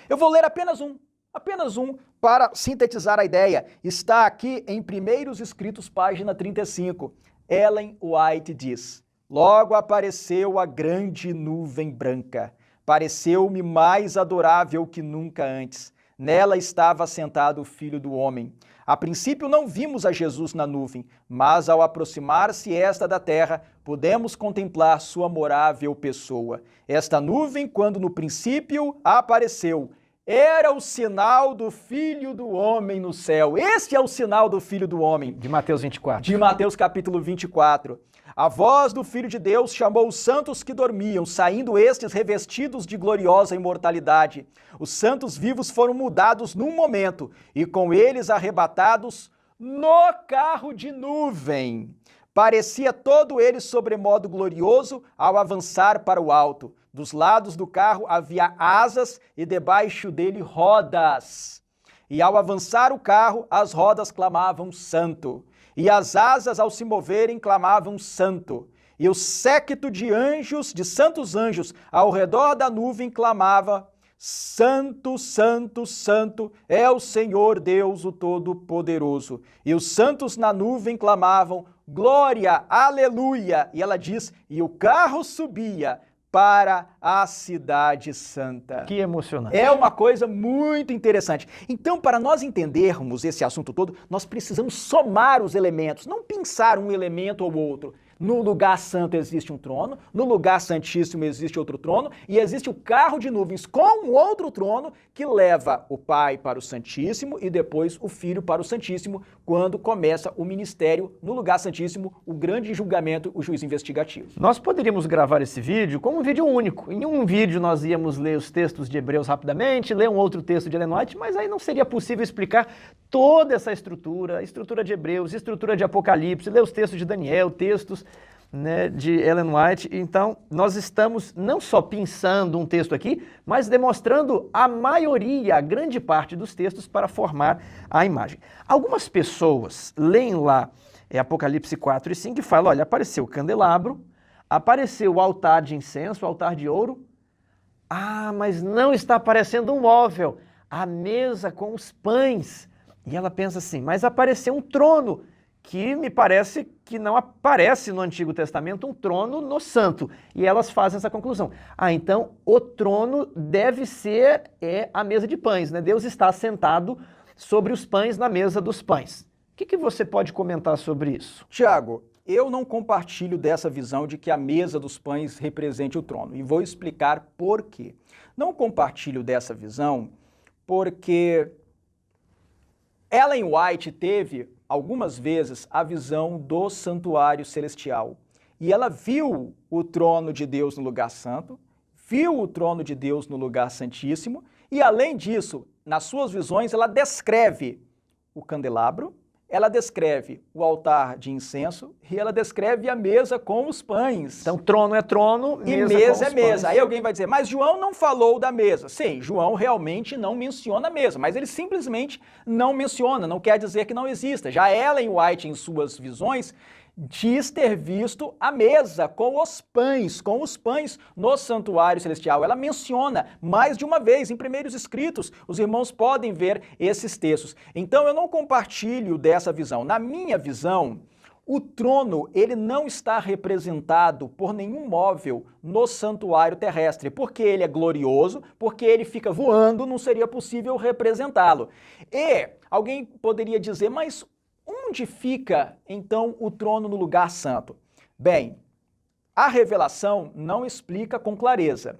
Eu vou ler apenas um para sintetizar a ideia. Está aqui em Primeiros Escritos, página 35. Ellen White diz: logo apareceu a grande nuvem branca. Pareceu-me mais adorável que nunca antes. Nela estava sentado o Filho do Homem. A princípio não vimos a Jesus na nuvem, mas ao aproximar-se esta da terra, pudemos contemplar sua amorável pessoa. Esta nuvem, quando no princípio apareceu, era o sinal do Filho do Homem no céu. Este é o sinal do Filho do Homem. De Mateus 24. De Mateus capítulo 24. A voz do Filho de Deus chamou os santos que dormiam, saindo estes revestidos de gloriosa imortalidade. Os santos vivos foram mudados num momento, e com eles arrebatados no carro de nuvem. Parecia todo ele sobremodo glorioso ao avançar para o alto. Dos lados do carro havia asas e debaixo dele rodas. E ao avançar o carro, as rodas clamavam santo. E as asas, ao se moverem, clamavam santo. E o séquito de anjos, de santos anjos, ao redor da nuvem clamava: santo, santo, santo é o Senhor Deus, o Todo-Poderoso. E os santos na nuvem clamavam: glória, aleluia. E ela diz: e o carro subia para a cidade santa. Que emocionante. É uma coisa muito interessante. Então, para nós entendermos esse assunto todo, nós precisamos somar os elementos, não pensar um elemento ou outro. No lugar santo existe um trono, no lugar santíssimo existe outro trono, e existe o carro de nuvens com outro trono que leva o Pai para o Santíssimo e depois o Filho para o Santíssimo, quando começa o ministério no lugar santíssimo, o grande julgamento, o juízo investigativo. Nós poderíamos gravar esse vídeo como um vídeo único. Em um vídeo nós íamos ler os textos de Hebreus rapidamente, ler um outro texto de Ellen White, mas aí não seria possível explicar toda essa estrutura, a estrutura de Hebreus, estrutura de Apocalipse, ler os textos de Daniel, textos né, de Ellen White. Então, nós estamos não só pensando um texto aqui, mas demonstrando a maioria, a grande parte dos textos para formar a imagem. Algumas pessoas leem lá Apocalipse 4 e 5 e falam, olha, apareceu o candelabro, apareceu o altar de incenso, o altar de ouro. Ah, mas não está aparecendo um móvel, a mesa com os pães. E ela pensa assim, mas apareceu um trono, que me parece que não aparece no Antigo Testamento um trono no santo. E elas fazem essa conclusão. Ah, então o trono deve ser a mesa de pães, né? Deus está sentado sobre os pães na mesa dos pães. O que você pode comentar sobre isso? Tiago, eu não compartilho dessa visão de que a mesa dos pães represente o trono. E vou explicar por quê. Não compartilho dessa visão porque Ellen White teve algumas vezes a visão do santuário celestial. E ela viu o trono de Deus no lugar santo, viu o trono de Deus no lugar santíssimo, e além disso, nas suas visões, ela descreve o candelabro, ela descreve o altar de incenso e ela descreve a mesa com os pães. Então, trono é trono, e mesa é mesa. Aí alguém vai dizer, mas João não falou da mesa. Sim, João realmente não menciona a mesa, mas ele simplesmente não menciona, não quer dizer que não exista. Já Ellen White, em suas visões, diz ter visto a mesa com os pães no santuário celestial. Ela menciona mais de uma vez, em primeiros escritos, os irmãos podem ver esses textos. Então eu não compartilho dessa visão. Na minha visão, o trono, ele não está representado por nenhum móvel no santuário terrestre, porque ele é glorioso, porque ele fica voando, não seria possível representá-lo. E alguém poderia dizer, mas onde fica, então, o trono no lugar santo? Bem, a revelação não explica com clareza.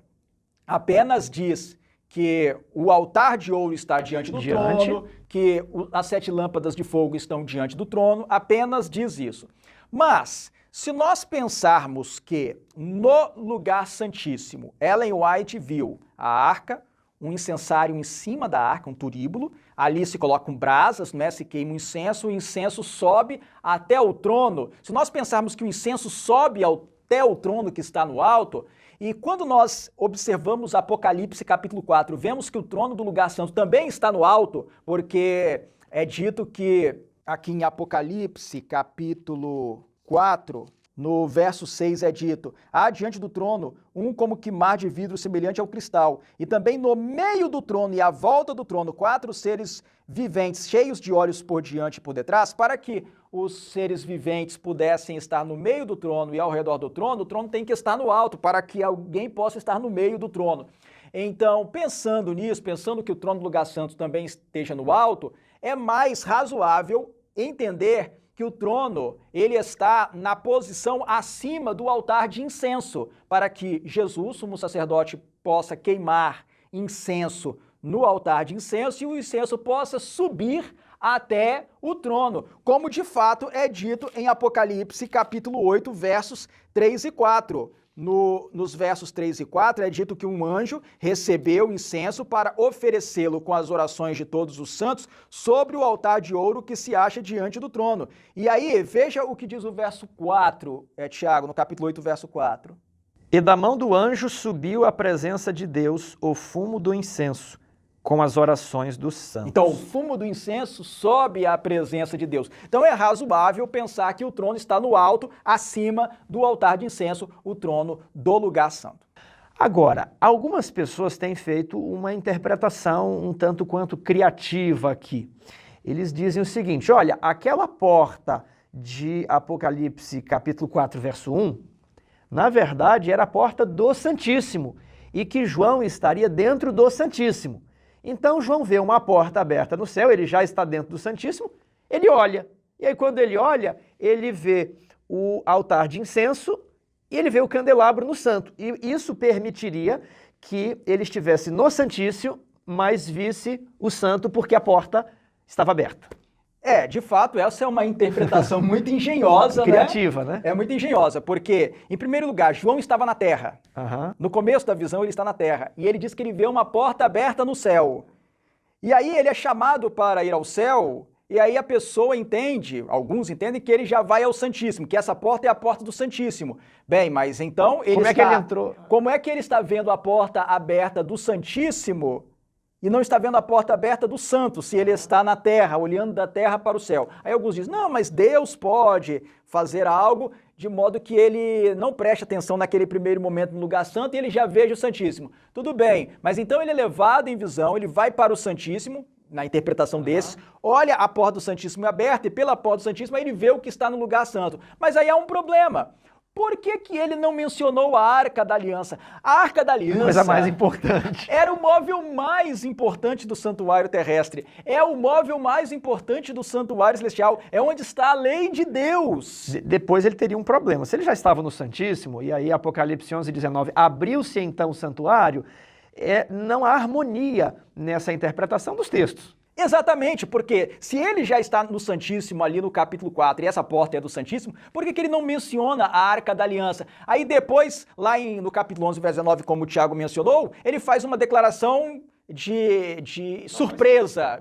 Apenas diz que o altar de ouro está diante do trono, que as 7 lâmpadas de fogo estão diante do trono, apenas diz isso. Mas, se nós pensarmos que no lugar santíssimo, Ellen White viu a arca, um incensário em cima da arca, um turíbulo, ali se colocam brasas, né, se queima o incenso sobe até o trono. Se nós pensarmos que o incenso sobe até o trono que está no alto, e quando nós observamos Apocalipse capítulo 4, vemos que o trono do lugar santo também está no alto, porque é dito que aqui em Apocalipse capítulo 4, no verso 6 é dito, há diante do trono um como que mar de vidro semelhante ao cristal, e também no meio do trono e à volta do trono 4 seres viventes cheios de olhos por diante e por detrás, para que os seres viventes pudessem estar no meio do trono e ao redor do trono, o trono tem que estar no alto, para que alguém possa estar no meio do trono. Então, pensando nisso, pensando que o trono do lugar santo também esteja no alto, é mais razoável entender que o trono, ele está na posição acima do altar de incenso, para que Jesus, sumo sacerdote, possa queimar incenso no altar de incenso e o incenso possa subir até o trono, como de fato é dito em Apocalipse capítulo 8, versos 3 e 4. Nos versos 3 e 4 é dito que um anjo recebeu incenso para oferecê-lo com as orações de todos os santos sobre o altar de ouro que se acha diante do trono. E aí, veja o que diz o verso 4, Tiago, no capítulo 8, verso 4. E da mão do anjo subiu à presença de Deus o fumo do incenso, com as orações dos santos. Então, o fumo do incenso sobe à presença de Deus. Então, é razoável pensar que o trono está no alto, acima do altar de incenso, o trono do lugar santo. Agora, algumas pessoas têm feito uma interpretação um tanto quanto criativa aqui. Eles dizem o seguinte, olha, aquela porta de Apocalipse capítulo 4, verso 1, na verdade era a porta do Santíssimo, e que João estaria dentro do Santíssimo. Então João vê uma porta aberta no céu, ele já está dentro do Santíssimo, ele olha. E aí quando ele olha, ele vê o altar de incenso e ele vê o candelabro no santo. E isso permitiria que ele estivesse no Santíssimo, mas visse o santo porque a porta estava aberta. De fato, essa é uma interpretação muito engenhosa, criativa, né? É muito engenhosa, porque, em primeiro lugar, João estava na terra. No começo da visão, ele está na terra. E ele diz que ele vê uma porta aberta no céu. E aí ele é chamado para ir ao céu, E aí a pessoa entende, alguns entendem que ele já vai ao Santíssimo, que essa porta é a porta do Santíssimo. Bem, mas então Como é que ele entrou? Como é que ele está vendo a porta aberta do Santíssimo e não está vendo a porta aberta do Santo, se ele está na terra, olhando da terra para o céu? Aí alguns dizem, não, mas Deus pode fazer algo de modo que ele não preste atenção naquele primeiro momento no lugar santo e ele já veja o Santíssimo. Tudo bem, mas então ele é levado em visão, ele vai para o Santíssimo, na interpretação desses, olha a porta do Santíssimo aberta e pela porta do Santíssimo ele vê o que está no lugar santo. Mas aí há um problema. Por que que ele não mencionou a Arca da Aliança? A Arca da Aliança... Coisa mais importante. Era o móvel mais importante do santuário terrestre. É o móvel mais importante do santuário celestial. É onde está a lei de Deus. Depois ele teria um problema. Se ele já estava no Santíssimo, e aí Apocalipse 11:19, abriu-se então o santuário, não há harmonia nessa interpretação dos textos. Exatamente, porque se ele já está no Santíssimo ali no capítulo 4 e essa porta é do Santíssimo, por que ele não menciona a Arca da Aliança? Aí depois, lá no capítulo 11, verso 19, como o Tiago mencionou, ele faz uma declaração de surpresa.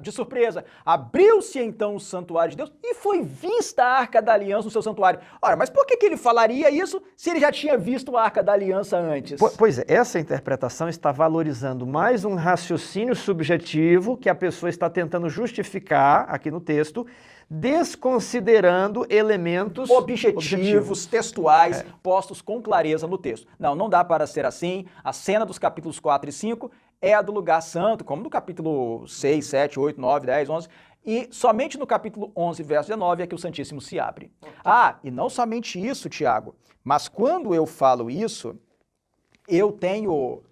Abriu-se então o santuário de Deus e foi vista a Arca da Aliança no seu santuário. Ora, mas por que ele falaria isso se ele já tinha visto a Arca da Aliança antes? Pois é, essa interpretação está valorizando mais um raciocínio subjetivo que a pessoa está tentando justificar aqui no texto, desconsiderando elementos objetivos textuais postos com clareza no texto. Não dá para ser assim. A cena dos capítulos 4 e 5 é a do lugar santo, como no capítulo 6, 7, 8, 9, 10, 11, e somente no capítulo 11, verso 19 é que o Santíssimo se abre. E não somente isso, Tiago, mas quando eu falo isso, eu tenho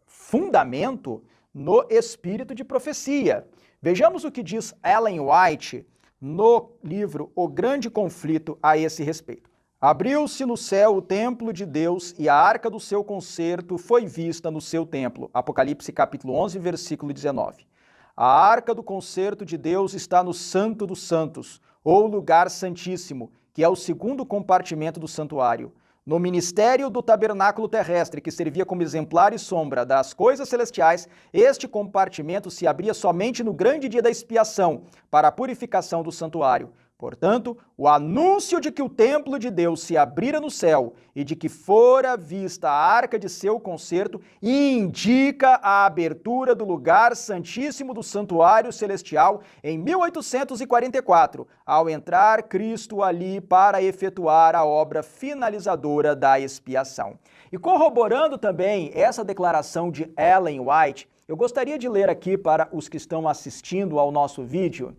fundamento no espírito de profecia. Vejamos o que diz Ellen White no livro O Grande Conflito a esse respeito. Abriu-se no céu o templo de Deus e a arca do seu concerto foi vista no seu templo. Apocalipse capítulo 11, versículo 19. A arca do concerto de Deus está no Santo dos Santos, ou lugar santíssimo, que é o segundo compartimento do santuário. No ministério do tabernáculo terrestre, que servia como exemplar e sombra das coisas celestiais, este compartimento se abria somente no grande dia da expiação, para a purificação do santuário. Portanto, o anúncio de que o templo de Deus se abrira no céu e de que fora vista a arca de seu concerto indica a abertura do lugar santíssimo do santuário celestial em 1844, ao entrar Cristo ali para efetuar a obra finalizadora da expiação. E corroborando também essa declaração de Ellen White, eu gostaria de ler aqui para os que estão assistindo ao nosso vídeo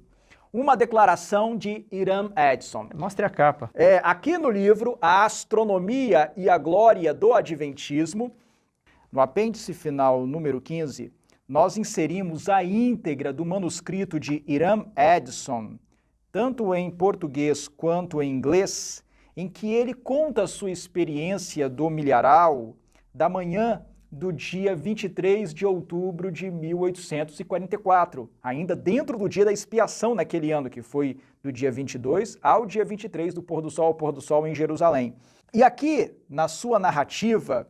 uma declaração de Hiram Edson. Mostre a capa. Aqui no livro A Astronomia e a Glória do Adventismo, no apêndice final número 15, nós inserimos a íntegra do manuscrito de Hiram Edson, tanto em português quanto em inglês, em que ele conta a sua experiência do milharal da manhã do dia 23 de outubro de 1844, ainda dentro do dia da expiação naquele ano, que foi do dia 22 ao dia 23 do pôr do sol ao pôr do sol em Jerusalém. E aqui, na sua narrativa,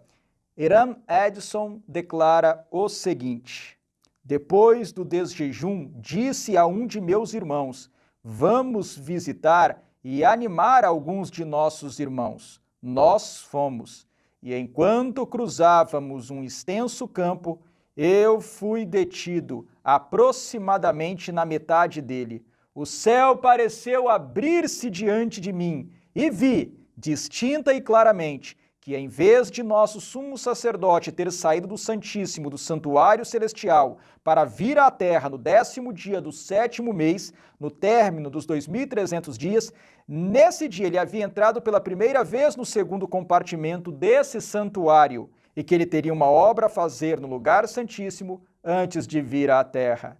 Hiram Edson declara o seguinte: depois do desjejum, disse a um de meus irmãos, vamos visitar e animar alguns de nossos irmãos. Nós fomos. E enquanto cruzávamos um extenso campo, eu fui detido aproximadamente na metade dele. O céu pareceu abrir-se diante de mim e vi, distinta e claramente, que em vez de nosso sumo sacerdote ter saído do Santíssimo, do santuário celestial, para vir à terra no 10º dia do 7º mês, no término dos 2.300 dias, nesse dia ele havia entrado pela primeira vez no segundo compartimento desse santuário e que ele teria uma obra a fazer no lugar santíssimo antes de vir à terra.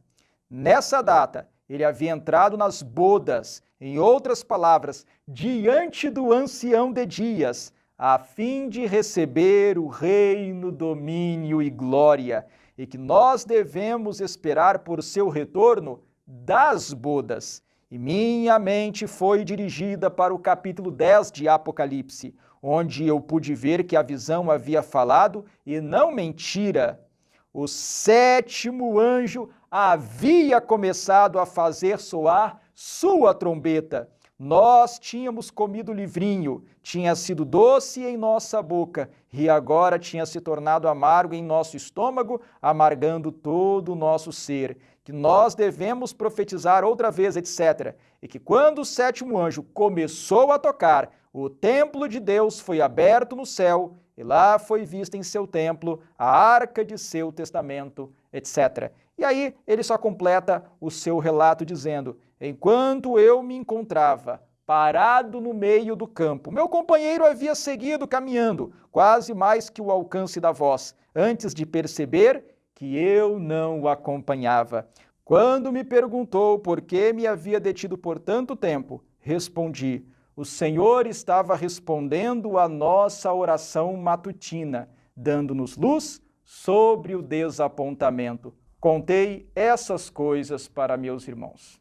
Nessa data, ele havia entrado nas bodas, em outras palavras, diante do ancião de dias, a fim de receber o reino, domínio e glória, e que nós devemos esperar por seu retorno das bodas. E minha mente foi dirigida para o capítulo 10 de Apocalipse, onde eu pude ver que a visão havia falado e não mentira. O 7º anjo havia começado a fazer soar sua trombeta. Nós tínhamos comido o livrinho, tinha sido doce em nossa boca, e agora tinha se tornado amargo em nosso estômago, amargando todo o nosso ser. Que nós devemos profetizar outra vez, etc. E que quando o sétimo anjo começou a tocar, o templo de Deus foi aberto no céu, e lá foi vista em seu templo a arca de seu testamento, etc. E aí ele só completa o seu relato dizendo: enquanto eu me encontrava parado no meio do campo, meu companheiro havia seguido caminhando, quase mais que o alcance da voz, antes de perceber que eu não o acompanhava. Quando me perguntou por que me havia detido por tanto tempo, respondi: o Senhor estava respondendo a nossa oração matutina, dando-nos luz sobre o desapontamento. Contei essas coisas para meus irmãos.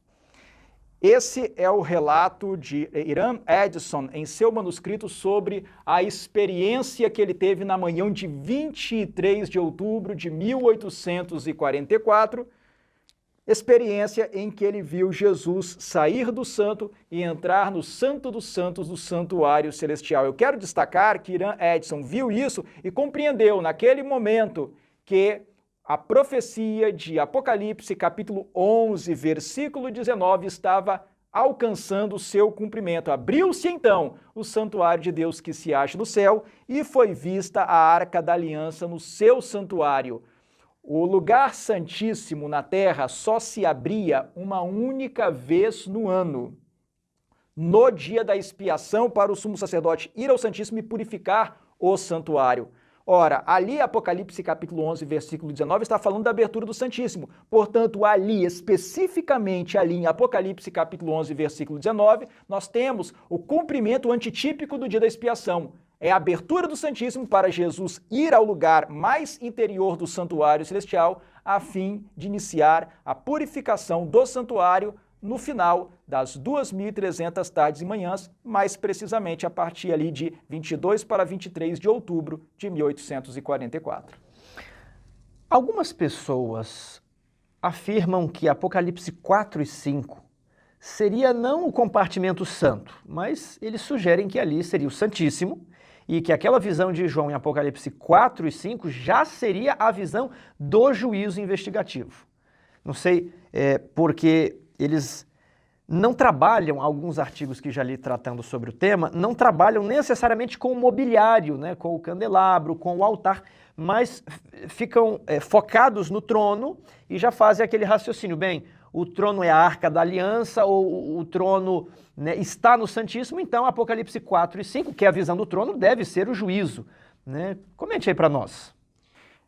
Esse é o relato de Hiram Edson em seu manuscrito sobre a experiência que ele teve na manhã de 23 de outubro de 1844, experiência em que ele viu Jesus sair do santo e entrar no Santo dos Santos do Santuário Celestial. Eu quero destacar que Hiram Edson viu isso e compreendeu naquele momento que a profecia de Apocalipse, capítulo 11, versículo 19, estava alcançando o seu cumprimento. Abriu-se então o santuário de Deus que se acha no céu e foi vista a Arca da Aliança no seu santuário. O lugar santíssimo na terra só se abria uma única vez no ano, no dia da expiação, para o sumo sacerdote ir ao Santíssimo e purificar o santuário. Ora, ali Apocalipse capítulo 11, versículo 19, está falando da abertura do Santíssimo. Portanto, ali, especificamente ali em Apocalipse capítulo 11, versículo 19, nós temos o cumprimento antitípico do dia da expiação. É a abertura do Santíssimo para Jesus ir ao lugar mais interior do santuário celestial, a fim de iniciar a purificação do santuário no final das 2.300 tardes e manhãs, mais precisamente a partir ali de 22 para 23 de outubro de 1844. Algumas pessoas afirmam que Apocalipse 4 e 5 seria não o compartimento santo, mas eles sugerem que ali seria o Santíssimo e que aquela visão de João em Apocalipse 4 e 5 já seria a visão do juízo investigativo. Não sei porque eles não trabalham, alguns artigos que já li tratando sobre o tema, não trabalham necessariamente com o mobiliário, né, com o candelabro, com o altar, mas ficam focados no trono e já fazem aquele raciocínio. Bem, o trono é a Arca da Aliança, ou o trono, né, está no Santíssimo, então Apocalipse 4 e 5, que é a visão do trono, deve ser o juízo, né? Comente aí para nós.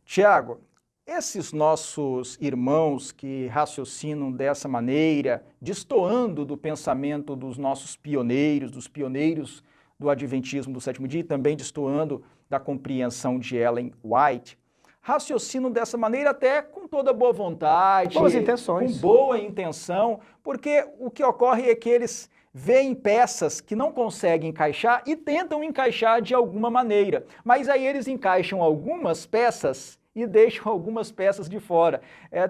Tiago, esses nossos irmãos que raciocinam dessa maneira, destoando do pensamento dos nossos pioneiros, dos pioneiros do Adventismo do sétimo dia, e também destoando da compreensão de Ellen White, raciocinam dessa maneira até com toda boa vontade, boas intenções, com boa intenção, porque o que ocorre é que eles veem peças que não conseguem encaixar e tentam encaixar de alguma maneira, mas aí eles encaixam algumas peças e deixam algumas peças de fora.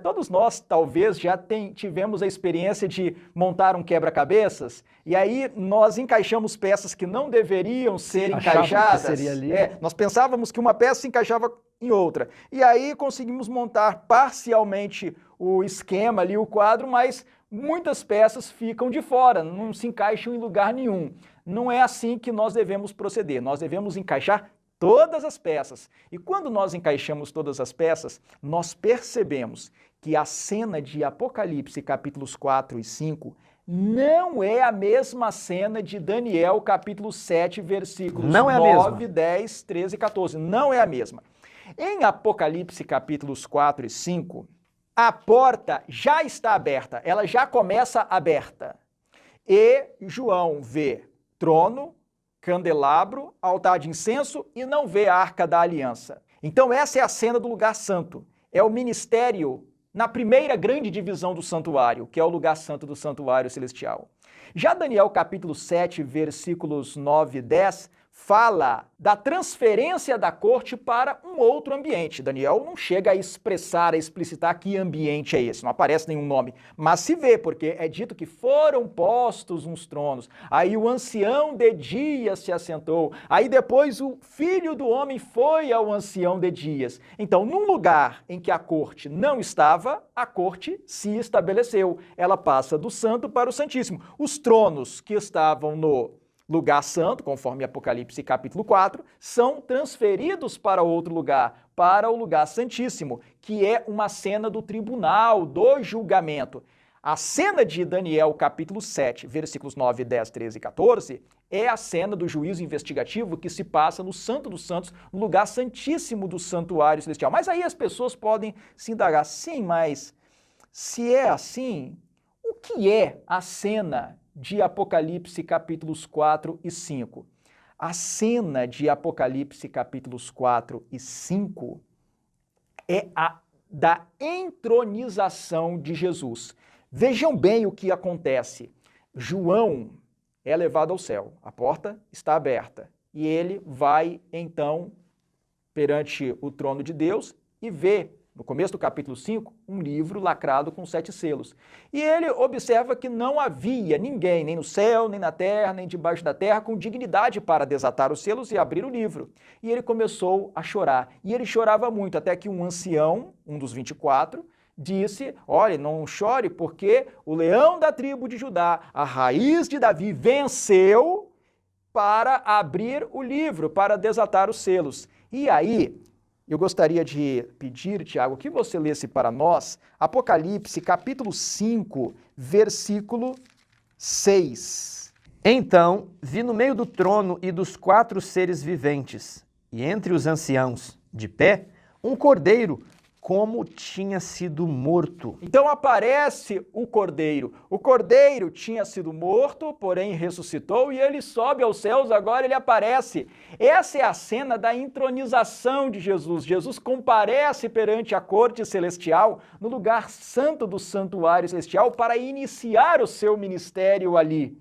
Todos nós, talvez, já tivemos a experiência de montar um quebra-cabeças, e aí nós encaixamos peças que não deveriam ser encaixadas. Que seria ali. Nós pensávamos que uma peça se encaixava em outra. E aí conseguimos montar parcialmente o esquema ali, o quadro, mas muitas peças ficam de fora, não se encaixam em lugar nenhum. Não é assim que nós devemos proceder. Nós devemos encaixar todas as peças. E quando nós encaixamos todas as peças, nós percebemos que a cena de Apocalipse, capítulos 4 e 5, não é a mesma cena de Daniel, capítulo 7, versículos 9, 10, 13 e 14. Não é a mesma. Em Apocalipse, capítulos 4 e 5, a porta já está aberta, ela já começa aberta. E João vê trono, candelabro, altar de incenso e não vê a Arca da Aliança. Então essa é a cena do lugar santo. É o ministério na primeira grande divisão do santuário, que é o lugar santo do santuário celestial. Já Daniel capítulo 7, versículos 9 e 10, fala da transferência da corte para um outro ambiente. Daniel não chega a expressar, a explicitar que ambiente é esse, não aparece nenhum nome, mas se vê, porque é dito que foram postos uns tronos, aí o ancião de dias se assentou, aí depois o filho do homem foi ao ancião de dias. Então, num lugar em que a corte não estava, a corte se estabeleceu. Ela passa do santo para o santíssimo. Os tronos que estavam no lugar santo, conforme Apocalipse capítulo 4, são transferidos para outro lugar, para o lugar santíssimo, que é uma cena do tribunal, do julgamento. A cena de Daniel capítulo 7, versículos 9, 10, 13 e 14, é a cena do juízo investigativo que se passa no Santo dos Santos, no lugar santíssimo do santuário celestial. Mas aí as pessoas podem se indagar, sim, mas se é assim, o que é a cena de Apocalipse capítulos 4 e 5. A cena de Apocalipse capítulos 4 e 5 é a da entronização de Jesus. Vejam bem o que acontece. João é levado ao céu, a porta está aberta e ele vai então perante o trono de Deus e vê, no começo do capítulo 5, um livro lacrado com 7 selos. E ele observa que não havia ninguém, nem no céu, nem na terra, nem debaixo da terra, com dignidade para desatar os selos e abrir o livro. E ele começou a chorar. E ele chorava muito, até que um ancião, um dos 24, disse, olha, não chore, porque o leão da tribo de Judá, a raiz de Davi, venceu para abrir o livro, para desatar os selos. E aí, eu gostaria de pedir, Tiago, que você lesse para nós Apocalipse, capítulo 5, versículo 6. Então, vi no meio do trono e dos 4 seres viventes, e entre os anciãos, de pé, um cordeiro, como tinha sido morto. Então aparece o cordeiro. O cordeiro tinha sido morto, porém ressuscitou e ele sobe aos céus, agora ele aparece. Essa é a cena da entronização de Jesus. Jesus comparece perante a corte celestial, no lugar santo do santuário celestial, para iniciar o seu ministério ali.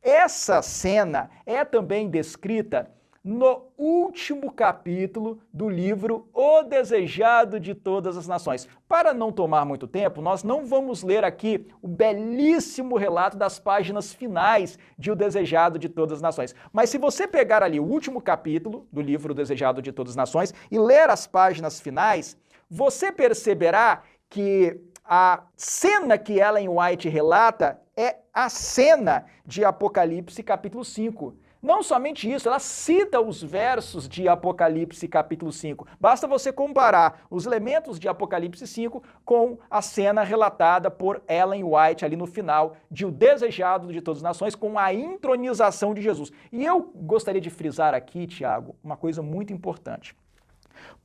Essa cena é também descrita no último capítulo do livro O Desejado de Todas as Nações. Para não tomar muito tempo, nós não vamos ler aqui o belíssimo relato das páginas finais de O Desejado de Todas as Nações. Mas se você pegar ali o último capítulo do livro O Desejado de Todas as Nações e ler as páginas finais, você perceberá que a cena que Ellen White relata é a cena de Apocalipse capítulo 5. Não somente isso, ela cita os versos de Apocalipse capítulo 5. Basta você comparar os elementos de Apocalipse 5 com a cena relatada por Ellen White ali no final de O Desejado de Todas as Nações, com a entronização de Jesus. E eu gostaria de frisar aqui, Tiago, uma coisa muito importante.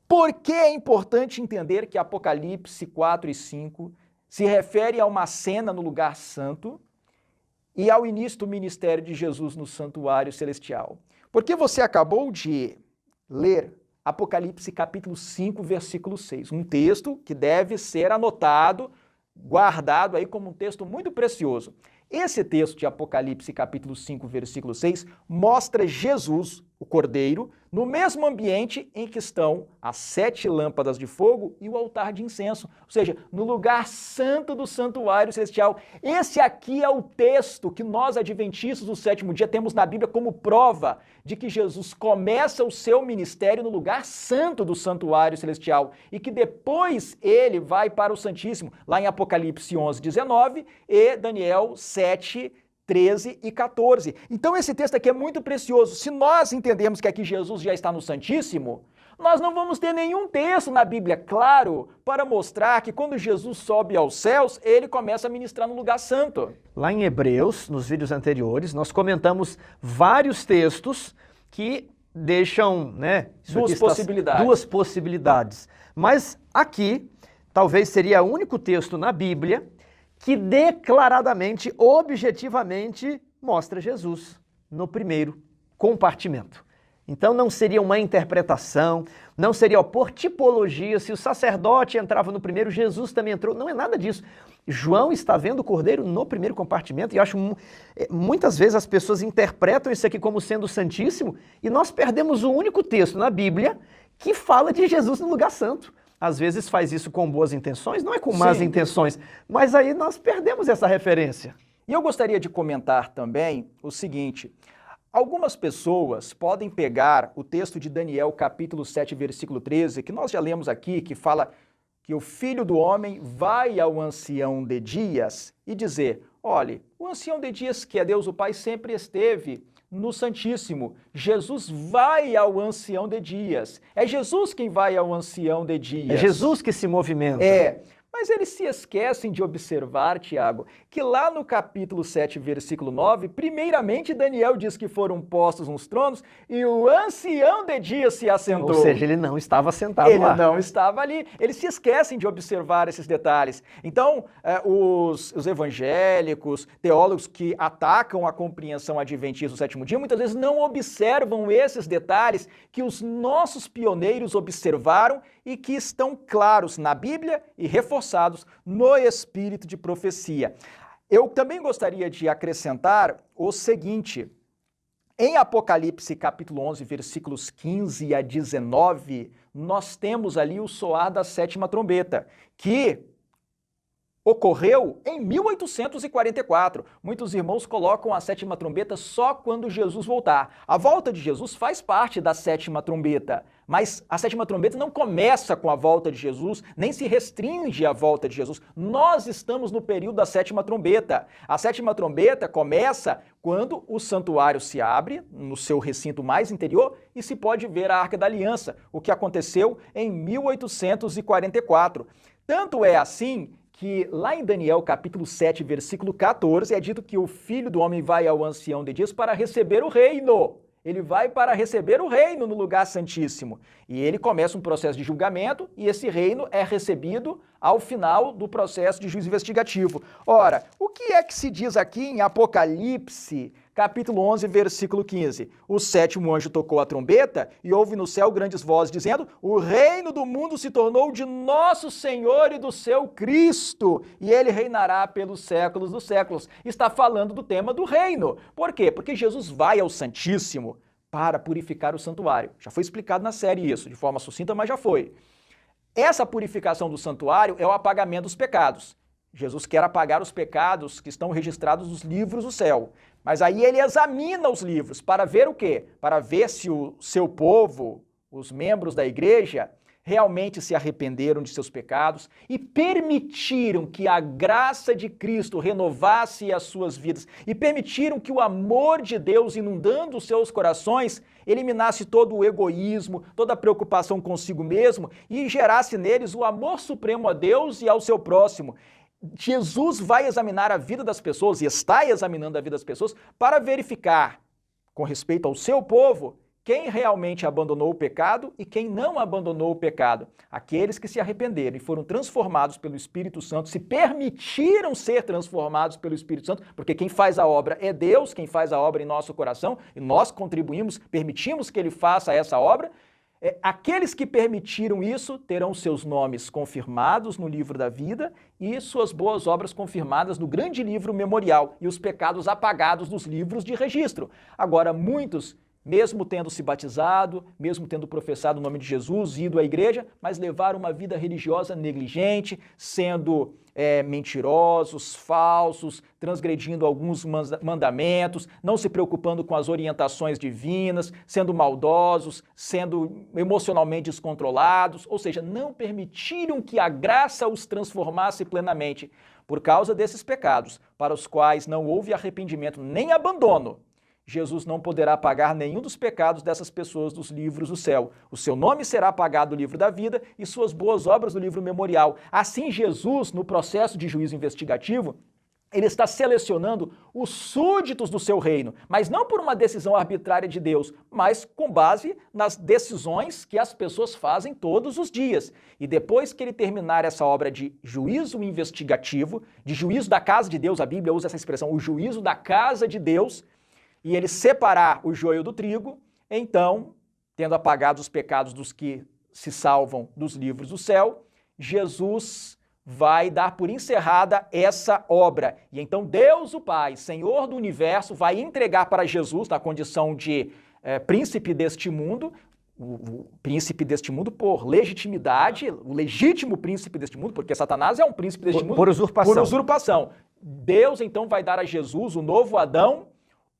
Por que é importante entender que Apocalipse 4 e 5 se refere a uma cena no lugar santo e ao início do ministério de Jesus no santuário celestial? Porque você acabou de ler Apocalipse capítulo 5, versículo 6, um texto que deve ser anotado, guardado aí como um texto muito precioso. Esse texto de Apocalipse capítulo 5, versículo 6, mostra Jesus, o Cordeiro, no mesmo ambiente em que estão as 7 lâmpadas de fogo e o altar de incenso, ou seja, no lugar santo do santuário celestial. Esse aqui é o texto que nós, adventistas do 7º dia, temos na Bíblia como prova de que Jesus começa o seu ministério no lugar santo do santuário celestial e que depois ele vai para o Santíssimo, lá em Apocalipse 11, 19 e Daniel 7, 13 e 14. Então esse texto aqui é muito precioso. Se nós entendemos que aqui Jesus já está no Santíssimo, nós não vamos ter nenhum texto na Bíblia, claro, para mostrar que quando Jesus sobe aos céus, ele começa a ministrar no lugar santo. Lá em Hebreus, nos vídeos anteriores, nós comentamos vários textos que deixam, duas possibilidades. Mas aqui, talvez seria o único texto na Bíblia que declaradamente, objetivamente, mostra Jesus no primeiro compartimento. Então não seria uma interpretação, não seria por tipologia, se o sacerdote entrava no primeiro, Jesus também entrou, não é nada disso. João está vendo o cordeiro no primeiro compartimento, e eu acho muitas vezes as pessoas interpretam isso aqui como sendo o Santíssimo, e nós perdemos o único texto na Bíblia que fala de Jesus no lugar santo. Às vezes faz isso com boas intenções, não é com más intenções, mas aí nós perdemos essa referência. E eu gostaria de comentar também o seguinte: algumas pessoas podem pegar o texto de Daniel, capítulo 7, versículo 13, que nós já lemos aqui, que fala que o Filho do Homem vai ao ancião de dias e dizer: olhe, o ancião de dias, que é Deus o Pai, sempre esteve no Santíssimo. Jesus vai ao ancião de dias. É Jesus quem vai ao ancião de dias. É Jesus que se movimenta. Mas eles se esquecem de observar, Tiago, que lá no capítulo 7, versículo 9, primeiramente Daniel diz que foram postos uns tronos e o ancião de dias se assentou. Ou seja, ele não estava sentado lá. Ele não estava ali. Eles se esquecem de observar esses detalhes. Então, os evangélicos, teólogos que atacam a compreensão adventista do sétimo dia, muitas vezes não observam esses detalhes que os nossos pioneiros observaram e que estão claros na Bíblia e reforçados no espírito de profecia. Eu também gostaria de acrescentar o seguinte: em Apocalipse capítulo 11, versículos 15 a 19, nós temos ali o soar da sétima trombeta, que ocorreu em 1844. Muitos irmãos colocam a sétima trombeta só quando Jesus voltar. A volta de Jesus faz parte da sétima trombeta, mas a sétima trombeta não começa com a volta de Jesus, nem se restringe à volta de Jesus. Nós estamos no período da sétima trombeta. A sétima trombeta começa quando o santuário se abre no seu recinto mais interior e se pode ver a Arca da Aliança, o que aconteceu em 1844. Tanto é assim que lá em Daniel capítulo 7, versículo 14, é dito que o Filho do Homem vai ao ancião de dias para receber o reino. Ele vai para receber o reino no lugar santíssimo. E ele começa um processo de julgamento e esse reino é recebido ao final do processo de juízo investigativo. Ora, o que é que se diz aqui em Apocalipse, capítulo 11, versículo 15? O sétimo anjo tocou a trombeta e houve no céu grandes vozes dizendo: o reino do mundo se tornou de nosso Senhor e do seu Cristo, e ele reinará pelos séculos dos séculos. Está falando do tema do reino. Por quê? Porque Jesus vai ao Santíssimo para purificar o santuário. Já foi explicado na série isso, de forma sucinta, mas já foi. Essa purificação do santuário é o apagamento dos pecados. Jesus quer apagar os pecados que estão registrados nos livros do céu. Mas aí ele examina os livros para ver o quê? Para ver se o seu povo, os membros da igreja, realmente se arrependeram de seus pecados e permitiram que a graça de Cristo renovasse as suas vidas e permitiram que o amor de Deus, inundando os seus corações, eliminasse todo o egoísmo, toda a preocupação consigo mesmo e gerasse neles o amor supremo a Deus e ao seu próximo. Jesus vai examinar a vida das pessoas e está examinando a vida das pessoas para verificar, com respeito ao seu povo, quem realmente abandonou o pecado e quem não abandonou o pecado. Aqueles que se arrependeram e foram transformados pelo Espírito Santo, se permitiram ser transformados pelo Espírito Santo, porque quem faz a obra é Deus, quem faz a obra em nosso coração, e nós contribuímos, permitimos que Ele faça essa obra. Aqueles que permitiram isso terão seus nomes confirmados no livro da vida e suas boas obras confirmadas no grande livro memorial e os pecados apagados dos livros de registro. Agora, muitos, mesmo tendo se batizado, mesmo tendo professado o nome de Jesus, ido à igreja, mas levaram uma vida religiosa negligente, sendo mentirosos, falsos, transgredindo alguns mandamentos, não se preocupando com as orientações divinas, sendo maldosos, sendo emocionalmente descontrolados, ou seja, não permitiram que a graça os transformasse plenamente. Por causa desses pecados, para os quais não houve arrependimento nem abandono, Jesus não poderá apagar nenhum dos pecados dessas pessoas dos livros do céu. O seu nome será apagado do livro da vida e suas boas obras do livro memorial. Assim, Jesus, no processo de juízo investigativo, ele está selecionando os súditos do seu reino, mas não por uma decisão arbitrária de Deus, mas com base nas decisões que as pessoas fazem todos os dias. E depois que ele terminar essa obra de juízo investigativo, de juízo da casa de Deus, a Bíblia usa essa expressão, o juízo da casa de Deus, e ele separar o joio do trigo, então, tendo apagado os pecados dos que se salvam dos livros do céu, Jesus vai dar por encerrada essa obra. E então Deus, o Pai, Senhor do universo, vai entregar para Jesus, na condição de príncipe deste mundo, o príncipe deste mundo por legitimidade, o legítimo príncipe deste mundo, porque Satanás é um príncipe deste mundo. Por usurpação. Por usurpação. Deus então vai dar a Jesus, o novo Adão,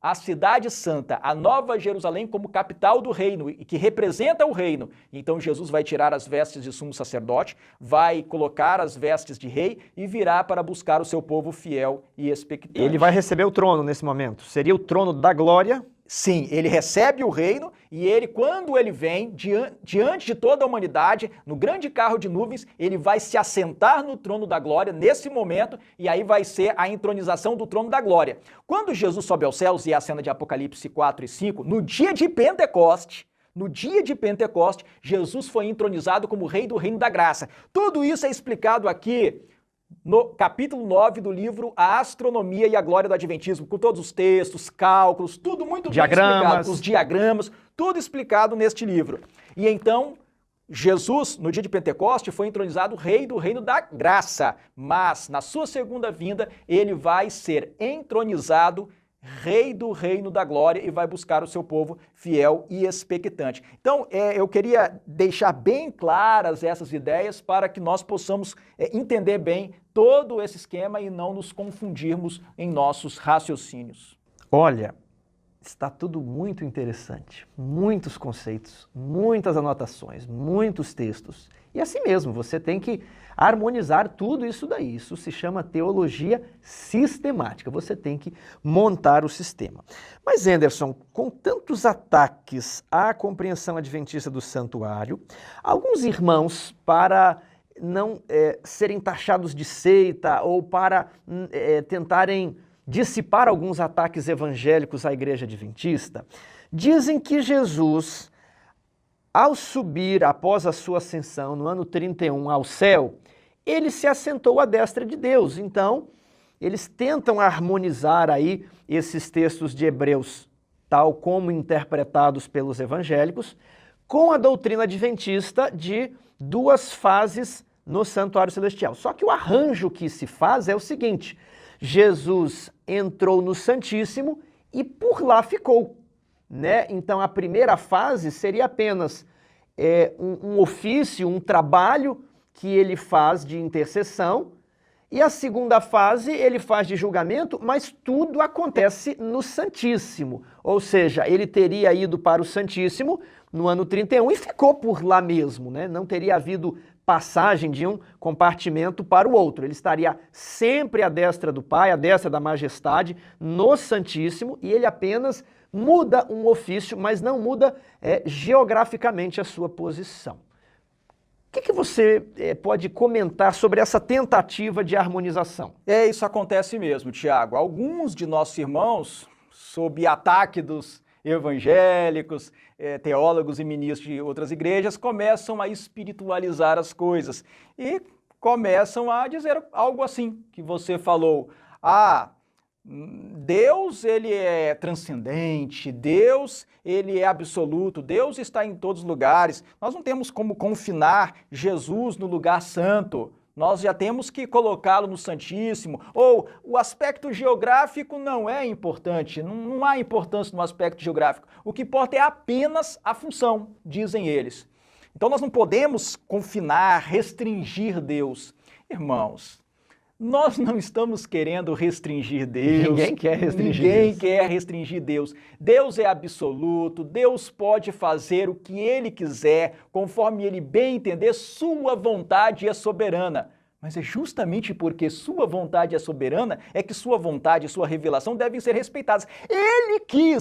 a cidade santa, a nova Jerusalém como capital do reino e que representa o reino. Então Jesus vai tirar as vestes de sumo sacerdote, vai colocar as vestes de rei e virá para buscar o seu povo fiel e expectante. Ele vai receber o trono nesse momento. Seria o trono da glória. Sim, ele recebe o reino e ele, quando ele vem diante de toda a humanidade, no grande carro de nuvens, ele vai se assentar no trono da glória nesse momento e aí vai ser a entronização do trono da glória. Quando Jesus sobe aos céus, e é a cena de Apocalipse 4 e 5, no dia de Pentecoste, Jesus foi entronizado como rei do reino da graça. Tudo isso é explicado aqui no capítulo 9 do livro A Astronomia e a Glória do Adventismo, com todos os textos, cálculos, tudo muito bem explicado, os diagramas, tudo explicado neste livro. E então, Jesus, no dia de Pentecoste, foi entronizado rei do reino da graça, mas na sua segunda vinda, ele vai ser entronizado rei do reino da glória e vai buscar o seu povo fiel e expectante. Então, eu queria deixar bem claras essas ideias para que nós possamos entender bem todo esse esquema e não nos confundirmos em nossos raciocínios. Olha, está tudo muito interessante, muitos conceitos, muitas anotações, muitos textos. E assim mesmo, você tem que harmonizar tudo isso daí. Isso se chama teologia sistemática. Você tem que montar o sistema. Mas, Anderson, com tantos ataques à compreensão adventista do santuário, alguns irmãos, para não serem taxados de seita ou para tentarem dissipar alguns ataques evangélicos à igreja adventista, dizem que Jesus, ao subir após a sua ascensão no ano 31 ao céu, ele se assentou à destra de Deus. Então, eles tentam harmonizar aí esses textos de Hebreus, tal como interpretados pelos evangélicos, com a doutrina adventista de duas fases no santuário celestial. Só que o arranjo que se faz é o seguinte: Jesus entrou no Santíssimo e por lá ficou, né? Então a primeira fase seria apenas um ofício, um trabalho que ele faz de intercessão, e a segunda fase ele faz de julgamento, mas tudo acontece no Santíssimo. Ou seja, ele teria ido para o Santíssimo no ano 31 e ficou por lá mesmo, né? Não teria havido passagem de um compartimento para o outro. Ele estaria sempre à destra do Pai, à destra da majestade, no Santíssimo, e ele apenas muda um ofício, mas não muda geograficamente a sua posição. O que você pode comentar sobre essa tentativa de harmonização? Isso acontece mesmo, Tiago. Alguns de nossos irmãos, sob ataque dos evangélicos, teólogos e ministros de outras igrejas, começam a espiritualizar as coisas e começam a dizer algo assim que você falou. Deus, ele é transcendente, Deus, ele é absoluto, Deus está em todos os lugares. Nós não temos como confinar Jesus no lugar santo. Nós já temos que colocá-lo no Santíssimo. Ou o aspecto geográfico não é importante, não há importância no aspecto geográfico. O que importa é apenas a função, dizem eles. Então nós não podemos confinar, restringir Deus. Irmãos, nós não estamos querendo restringir Deus. Ninguém quer restringir Deus. Ninguém quer restringir Deus. Deus é absoluto, Deus pode fazer o que Ele quiser, conforme Ele bem entender, sua vontade é soberana. Mas é justamente porque sua vontade é soberana, é que sua vontade e sua revelação devem ser respeitadas. Ele que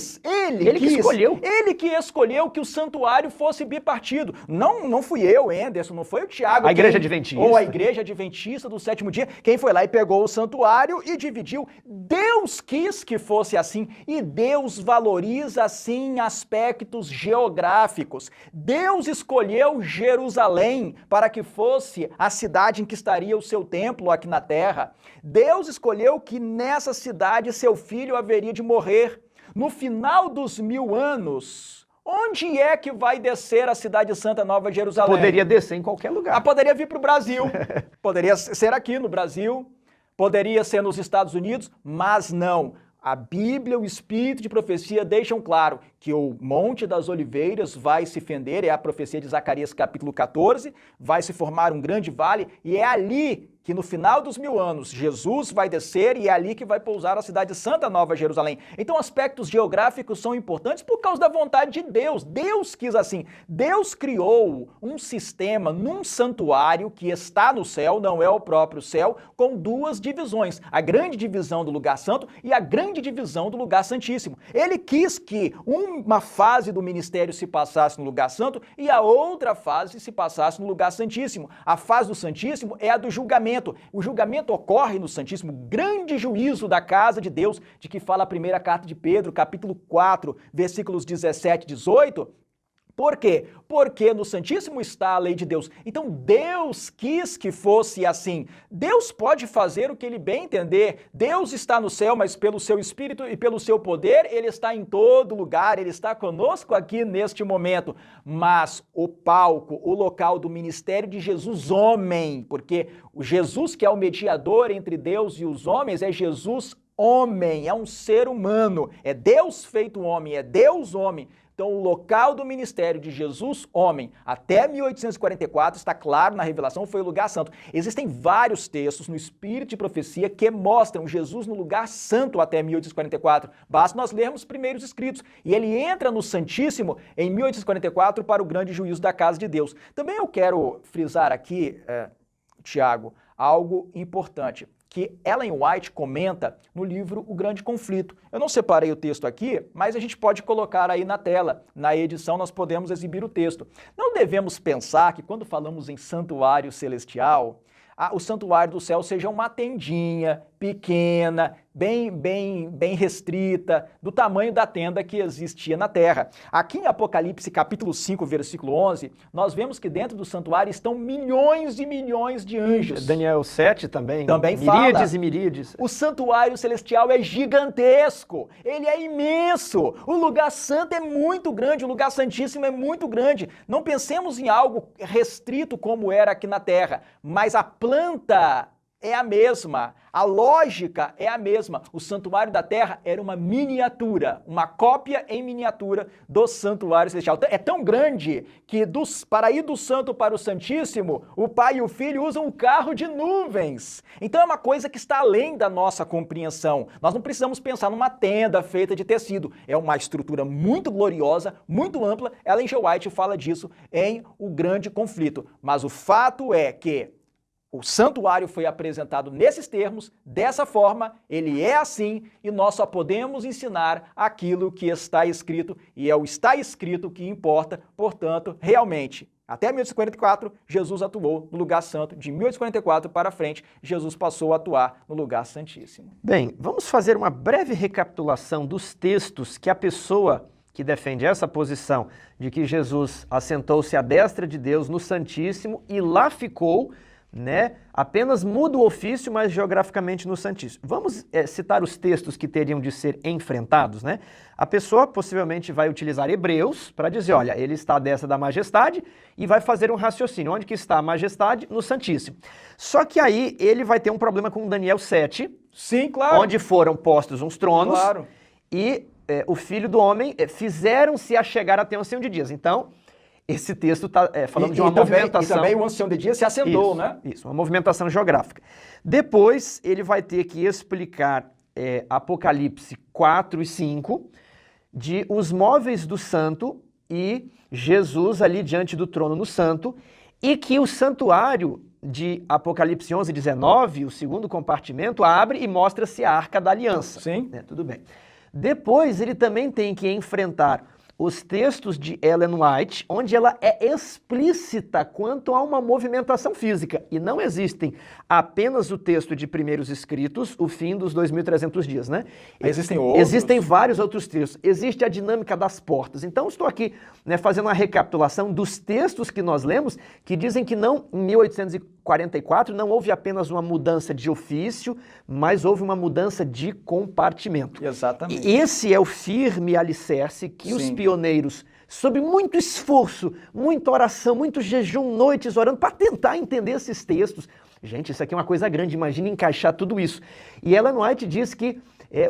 escolheu que o santuário fosse bipartido. Não fui eu, Anderson, não foi o Tiago. A igreja adventista. Ou a igreja adventista do sétimo dia, quem foi lá e pegou o santuário e dividiu. Deus quis que fosse assim, e Deus valoriza assim aspectos geográficos. Deus escolheu Jerusalém para que fosse a cidade em que estaria o seu templo aqui na terra. Deus escolheu que nessa cidade seu filho haveria de morrer. No final dos 1000 anos, Onde é que vai descer a cidade santa Nova Jerusalém? Poderia descer em qualquer lugar. Poderia vir para o Brasil, poderia ser aqui no Brasil, poderia ser nos Estados Unidos, mas não. A Bíblia, o Espírito de profecia deixam claro que o Monte das Oliveiras vai se fender, é a profecia de Zacarias capítulo 14, vai se formar um grande vale e é ali que no final dos 1000 anos Jesus vai descer e é ali que vai pousar a cidade santa Nova Jerusalém. Então aspectos geográficos são importantes por causa da vontade de Deus. Deus quis assim. Deus criou um sistema num santuário que está no céu, não é o próprio céu, com duas divisões. A grande divisão do lugar santo e a grande divisão do lugar santíssimo. Ele quis que uma fase do ministério se passasse no lugar santo e a outra fase se passasse no lugar santíssimo. A fase do santíssimo é a do julgamento. O julgamento ocorre no Santíssimo, grande juízo da casa de Deus, de que fala a primeira carta de Pedro, capítulo 4, versículos 17 e 18. Por quê? Porque no Santíssimo está a lei de Deus. Então Deus quis que fosse assim. Deus pode fazer o que ele bem entender. Deus está no céu, mas pelo seu Espírito e pelo seu poder, ele está em todo lugar, ele está conosco aqui neste momento. Mas o palco, o local do ministério de Jesus, homem, porque o Jesus que é o mediador entre Deus e os homens é Jesus homem, é um ser humano, é Deus feito homem, é Deus homem. Então, o local do ministério de Jesus, homem, até 1844, está claro na revelação, foi o lugar santo. Existem vários textos no Espírito de profecia que mostram Jesus no lugar santo até 1844. Basta nós lermos os primeiros escritos. E ele entra no Santíssimo em 1844 para o grande juízo da casa de Deus. Também eu quero frisar aqui, Tiago, algo importante que Ellen White comenta no livro O Grande Conflito. Eu não separei o texto aqui, mas a gente pode colocar aí na tela. Na edição nós podemos exibir o texto. Não devemos pensar que quando falamos em santuário celestial, o santuário do céu seja uma tendinha pequena, bem restrita, do tamanho da tenda que existia na terra. Aqui em Apocalipse capítulo 5, versículo 11, nós vemos que dentro do santuário estão milhões e milhões de anjos. Daniel 7 também miríades fala. E miríades. O santuário celestial é gigantesco, ele é imenso, o lugar santo é muito grande, o lugar santíssimo é muito grande. Não pensemos em algo restrito como era aqui na terra, mas a planta é a mesma, a lógica é a mesma. O santuário da terra era uma miniatura, uma cópia em miniatura do santuário celestial. É tão grande que para ir do santo para o santíssimo, o pai e o filho usam um carro de nuvens. Então é uma coisa que está além da nossa compreensão. Nós não precisamos pensar numa tenda feita de tecido. É uma estrutura muito gloriosa, muito ampla. Ellen G. White fala disso em O Grande Conflito. Mas o fato é que o santuário foi apresentado nesses termos, dessa forma, ele é assim, e nós só podemos ensinar aquilo que está escrito, e é o está escrito que importa. Portanto, realmente, até 1844, Jesus atuou no lugar santo. De 1844 para frente, Jesus passou a atuar no lugar santíssimo. Bem, vamos fazer uma breve recapitulação dos textos que a pessoa que defende essa posição de que Jesus assentou-se à destra de Deus no Santíssimo e lá ficou, apenas muda o ofício, mas geograficamente no Santíssimo. Vamos citar os textos que teriam de ser enfrentados, A pessoa possivelmente vai utilizar Hebreus para dizer, olha, ele está à destra da majestade e vai fazer um raciocínio. Onde que está a majestade? No Santíssimo. Só que aí ele vai ter um problema com Daniel 7. Sim, claro. Onde foram postos uns tronos. Claro. E o Filho do Homem fizeram-se a chegar até o Ancião de Dias. Então, esse texto está falando de uma movimentação. E também o Ancião de Dias se assentou, Isso, uma movimentação geográfica. Depois, ele vai ter que explicar Apocalipse 4 e 5, de os móveis do santo e Jesus ali diante do trono no santo, e que o santuário de Apocalipse 11 e 19, o segundo compartimento, abre e mostra-se a Arca da Aliança. Sim. Tudo bem. Depois, ele também tem que enfrentar os textos de Ellen White, onde ela é explícita quanto a uma movimentação física. E não existem apenas o texto de Primeiros Escritos, o fim dos 2.300 dias, Existem outros? Existem vários outros textos. Existe a dinâmica das portas. Então, estou aqui fazendo uma recapitulação dos textos que nós lemos, que dizem que em 1844 não houve apenas uma mudança de ofício, mas houve uma mudança de compartimento. Exatamente. E esse é o firme alicerce que os pioneiros sob muito esforço, muita oração, muito jejum, noites orando para tentar entender esses textos. Gente, isso aqui é uma coisa grande, imagine encaixar tudo isso. E Ellen White diz que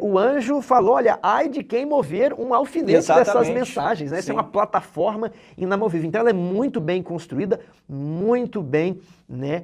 o anjo falou, olha, ai de quem mover um alfinete dessas mensagens, né? Essa é uma plataforma inamovível. Então ela é muito bem construída, muito bem, né,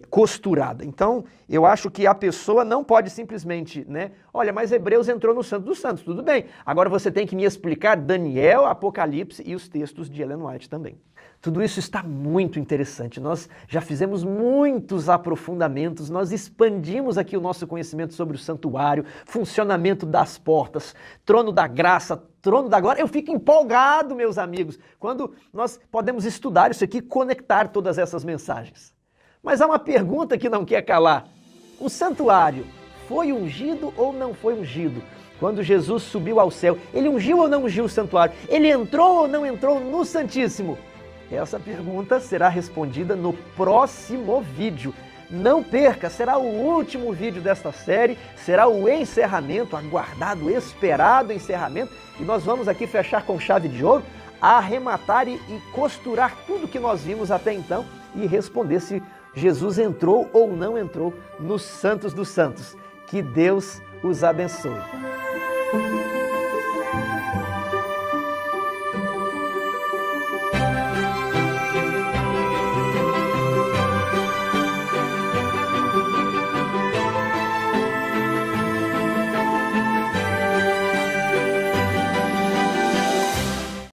costurada. Então eu acho que a pessoa não pode simplesmente, né, olha, mas Hebreus entrou no Santo dos Santos, tudo bem. Agora você tem que me explicar Daniel, Apocalipse e os textos de Ellen White também. Tudo isso está muito interessante. Nós já fizemos muitos aprofundamentos, nós expandimos aqui o nosso conhecimento sobre o santuário, funcionamento das portas, trono da graça, trono da glória. Eu fico empolgado, meus amigos, quando nós podemos estudar isso aqui, conectar todas essas mensagens. Mas há uma pergunta que não quer calar. O santuário foi ungido ou não foi ungido? Quando Jesus subiu ao céu, ele ungiu ou não ungiu o santuário? Ele entrou ou não entrou no Santíssimo? Essa pergunta será respondida no próximo vídeo. Não perca, será o último vídeo desta série, será o encerramento, aguardado, esperado encerramento, e nós vamos aqui fechar com chave de ouro, arrematar e costurar tudo que nós vimos até então e responder se Jesus entrou ou não entrou nos Santos dos Santos. Que Deus os abençoe.